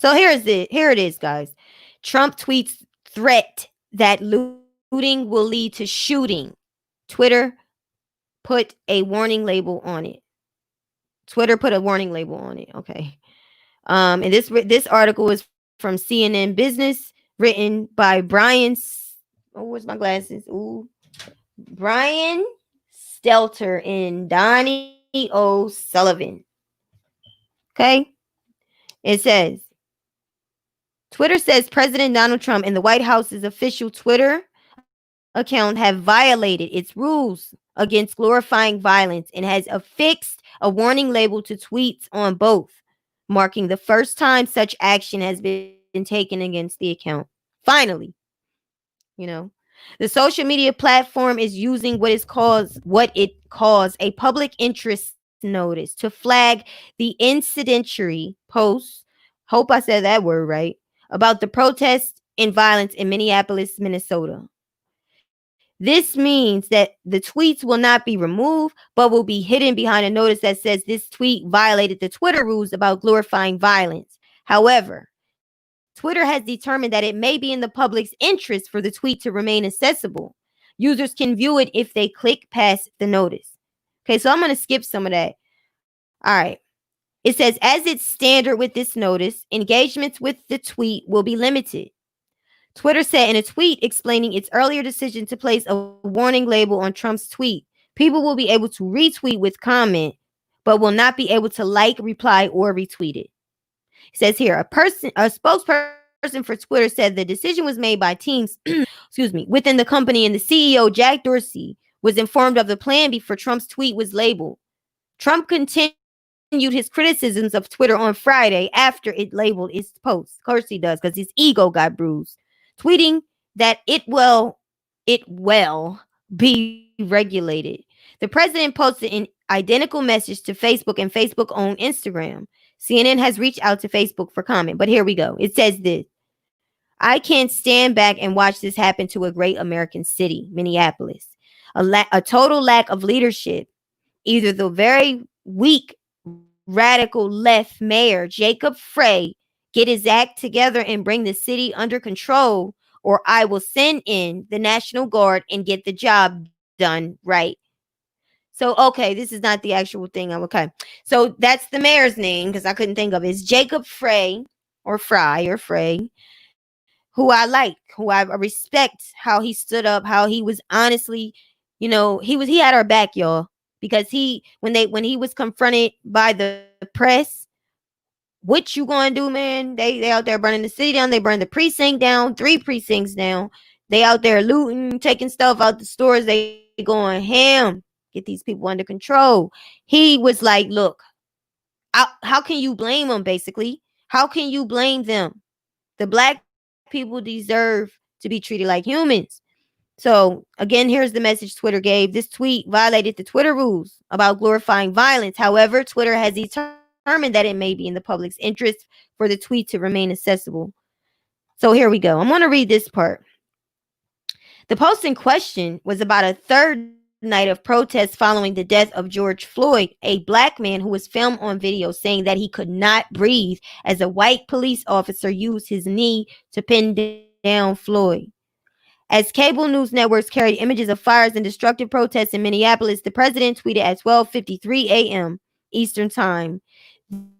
So here it is, guys. Trump tweets threat that looting will lead to shooting. Twitter put a warning label on it. Okay. And this article is from CNN Business, written by Brian. Oh, where's my glasses? Ooh, Brian Stelter and Donnie O'Sullivan. Okay. It says, Twitter says President Donald Trump and the White House's official Twitter account have violated its rules against glorifying violence and has affixed a warning label to tweets on both, marking the first time such action has been taken against the account. Finally, you know, the social media platform is using what it calls a public interest notice to flag the incidentary posts. Hope I said that word right. About the protests and violence in Minneapolis, Minnesota. This means that the tweets will not be removed, but will be hidden behind a notice that says this tweet violated the Twitter rules about glorifying violence. However, Twitter has determined that it may be in the public's interest for the tweet to remain accessible. Users can view it if they click past the notice. Okay, so I'm going to skip some of that. All right. It says, as it's standard with this notice, engagements with the tweet will be limited. Twitter said in a tweet explaining its earlier decision to place a warning label on Trump's tweet, people will be able to retweet with comment, but will not be able to like, reply, or retweet it. It says here, a spokesperson for Twitter said the decision was made by teams within the company, and the CEO, Jack Dorsey, was informed of the plan before Trump's tweet was labeled. Trump continued his criticisms of Twitter on Friday after it labeled its post. Of course he does, because his ego got bruised. Tweeting that it will be regulated. The president posted an identical message to Facebook and Facebook-owned Instagram. CNN has reached out to Facebook for comment, but here we go. It says this. I can't stand back and watch this happen to a great American city, Minneapolis. A total lack of leadership. Either the very weak radical left mayor, Jacob Frey, get his act together and bring the city under control, or I will send in the National Guard and get the job done right. So, okay, this is not the actual thing. Okay. So that's the mayor's name, because I couldn't think of it. It's Jacob Frey, or Frey, who I like, who I respect how he stood up, how he was honestly, he had our back, y'all, because when he was confronted by the press, what you gonna do, man? They out there burning the city down. They burned the precinct down, 3 precincts down. They out there looting, taking stuff out the stores. They going ham. Get these people under control. He was like, look, how can you blame them, basically? How can you blame them? The black people deserve to be treated like humans. So, again, here's the message Twitter gave. This tweet violated the Twitter rules about glorifying violence. However, Twitter has determined that it may be in the public's interest for the tweet to remain accessible. So, here we go. I'm going to read this part. The post in question was about a third night of protests following the death of George Floyd, a black man who was filmed on video saying that he could not breathe as a white police officer used his knee to pin down Floyd. As cable news networks carried images of fires and destructive protests in Minneapolis, the president tweeted at 12:53 a.m. Eastern Time,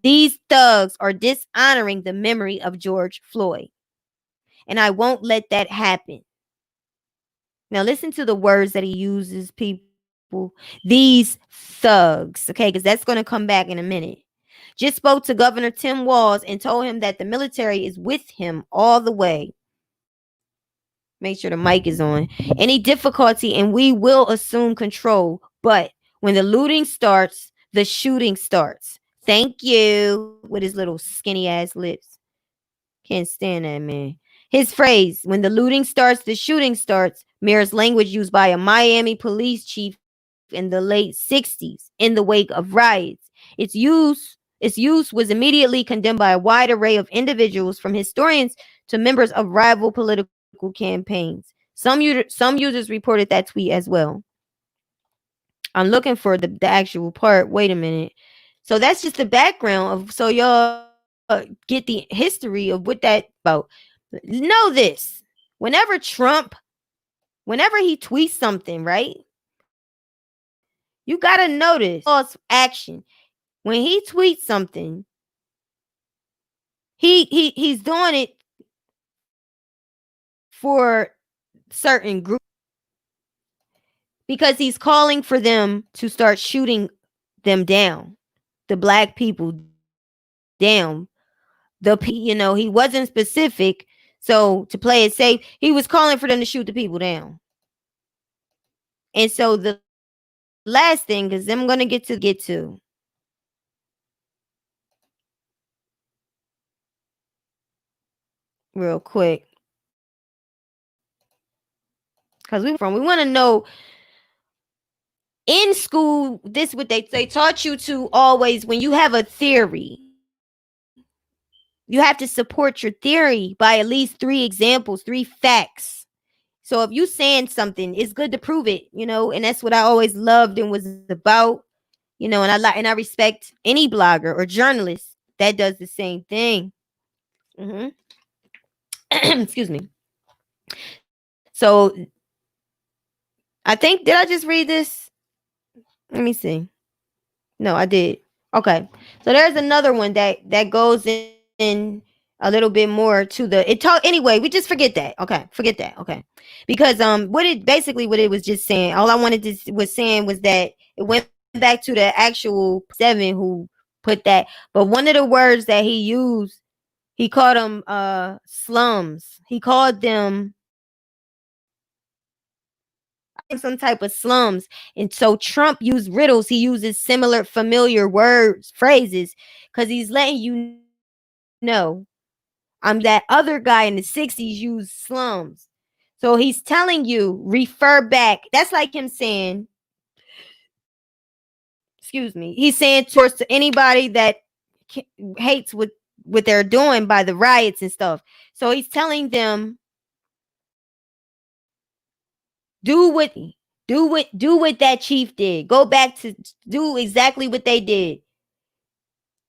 "These thugs are dishonoring the memory of George Floyd, and I won't let that happen." Now listen to the words that he uses, people. These thugs, okay, because that's going to come back in a minute. Just spoke to Governor Tim Walz and told him that the military is with him all the way. Make sure the mic is on. Any difficulty and we will assume control. But when the looting starts, the shooting starts. Thank you. With his little skinny ass lips. Can't stand that man. His phrase, when the looting starts, the shooting starts, mirrors language used by a Miami police chief in the late 60s in the wake of riots. Its use was immediately condemned by a wide array of individuals, from historians to members of rival political campaigns. Some users reported that tweet as well. I'm looking for the actual part. Wait a minute. So that's just the background of, so y'all get the history of what that about. Know this. Whenever he tweets something, right? You gotta notice action. When he tweets something, he's doing it for certain groups, because he's calling for them to start shooting them down, the black people down. He wasn't specific, so to play it safe, he was calling for them to shoot the people down. And so the last thing, because I'm gonna get to real quick, because we want to know. In school, this what they taught you to always, when you have a theory, you have to support your theory by at least 3 examples, 3 facts. So if you saying something, it's good to prove it, and that's what I always loved and was about, and I respect any blogger or journalist that does the same thing. Excuse me. So I think, did I just read this? Let me see. No, I did. Okay. So there's another one that goes in a little bit more to anyway, we just forget that. Okay. Forget that. Okay. Because what it was just saying, all I wanted to was saying was that it went back to the actual 7 who put that. But one of the words that he used, he called them slums. He called them some type of slums. And so Trump used riddles. He uses similar familiar words, phrases, because he's letting you know, that other guy in the 60s used slums. So he's telling you, refer back. That's like him saying, excuse me, he's saying towards to anybody that hates what they're doing by the riots and stuff. So he's telling them, do what that chief did. Go back to do exactly what they did.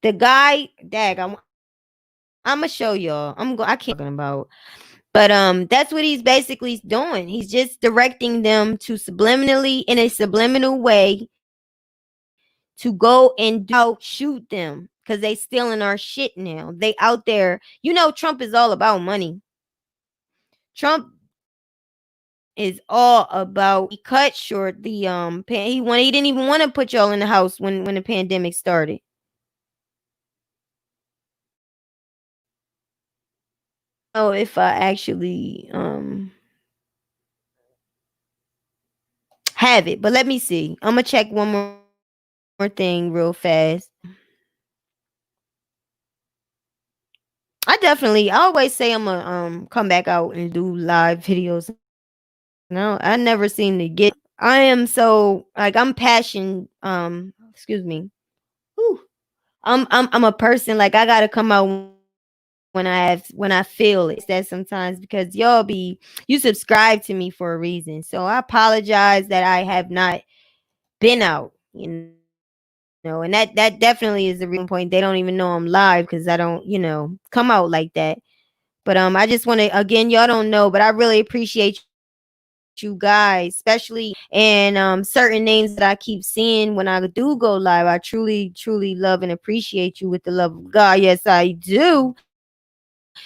The guy, I'm gonna show y'all. I can't talking about. But that's what he's basically doing. He's just directing them to subliminally, in a subliminal way, to go and shoot them, because they stealing our shit now. They out there. Trump is all about money. Trump is all about. He cut short the he didn't even want to put y'all in the house when the pandemic started. Oh, if I actually have it, but let me see. I'm gonna check one more thing real fast. I always say I'm gonna come back out and do live videos. No, I never seem to get. I am so like I'm passion. Excuse me. Whew. I'm a person like I gotta come out when I feel it. That sometimes because you subscribe to me for a reason. So I apologize that I have not been out. And that definitely is the reason point. They don't even know I'm live because I don't come out like that. But I just want to again, y'all don't know, but I really appreciate you guys, especially and certain names that I keep seeing when I do go live. I truly, truly love and appreciate you with the love of God. Yes, I do.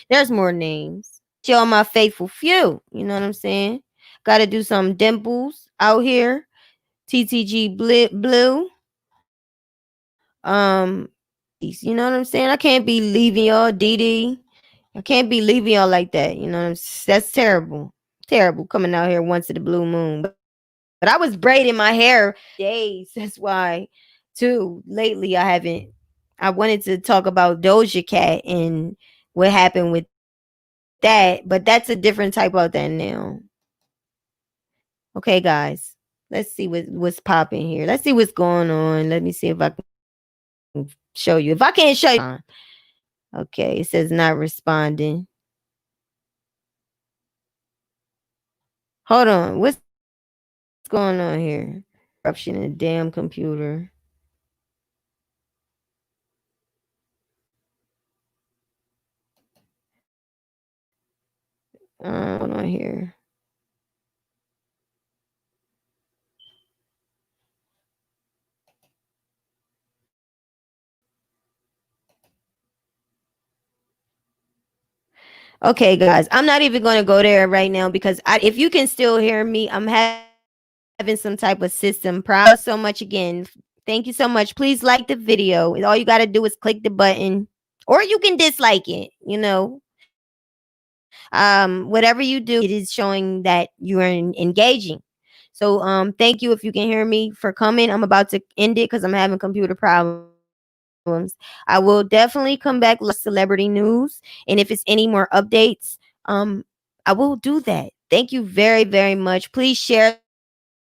There's more names. Y'all my faithful few. You know what I'm saying? Gotta do some dimples out here. TTG Blue. You know what I'm saying? I can't be leaving y'all, DD. I can't be leaving y'all like that. You know what I'm saying? That's terrible. Terrible coming out here once in the blue moon. But I was braiding my hair days. That's why, too. Lately, I haven't. I wanted to talk about Doja Cat and what happened with that, but that's a different type of thing now. Okay, guys, let's see what's popping here. Let's see what's going on. Let me see if I can show you. If I can't show you, okay, it says not responding. Hold on, what's going on here? Corruption in the damn computer. Hold on here. Okay, guys, I'm not even going to go there right now because if you can still hear me, I'm having some type of system problem. So much again. Thank you so much. Please like the video. All you got to do is click the button or you can dislike it, whatever you do, it is showing that you are engaging. So thank you if you can hear me for coming. I'm about to end it because I'm having computer problems. I will definitely come back with celebrity news, and if it's any more updates, I will do that. Thank you very, very much. Please share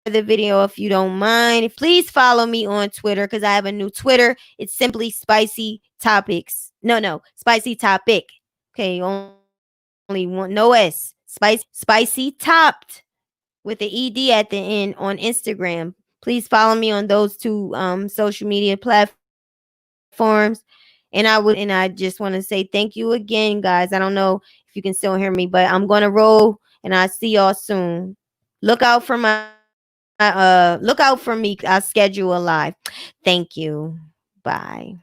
the video if you don't mind. Please follow me on Twitter because I have a new Twitter. It's simply Spicy Topics. No, Spicy Topic. Okay, only one, no S. Spicy Topped with the ED at the end on Instagram. Please follow me on those two social media platforms. And I just want to say thank you again, guys. I don't know if you can still hear me, but I'm gonna roll and I'll see y'all soon. Look out for look out for me. I'll schedule a live. Thank you. Bye.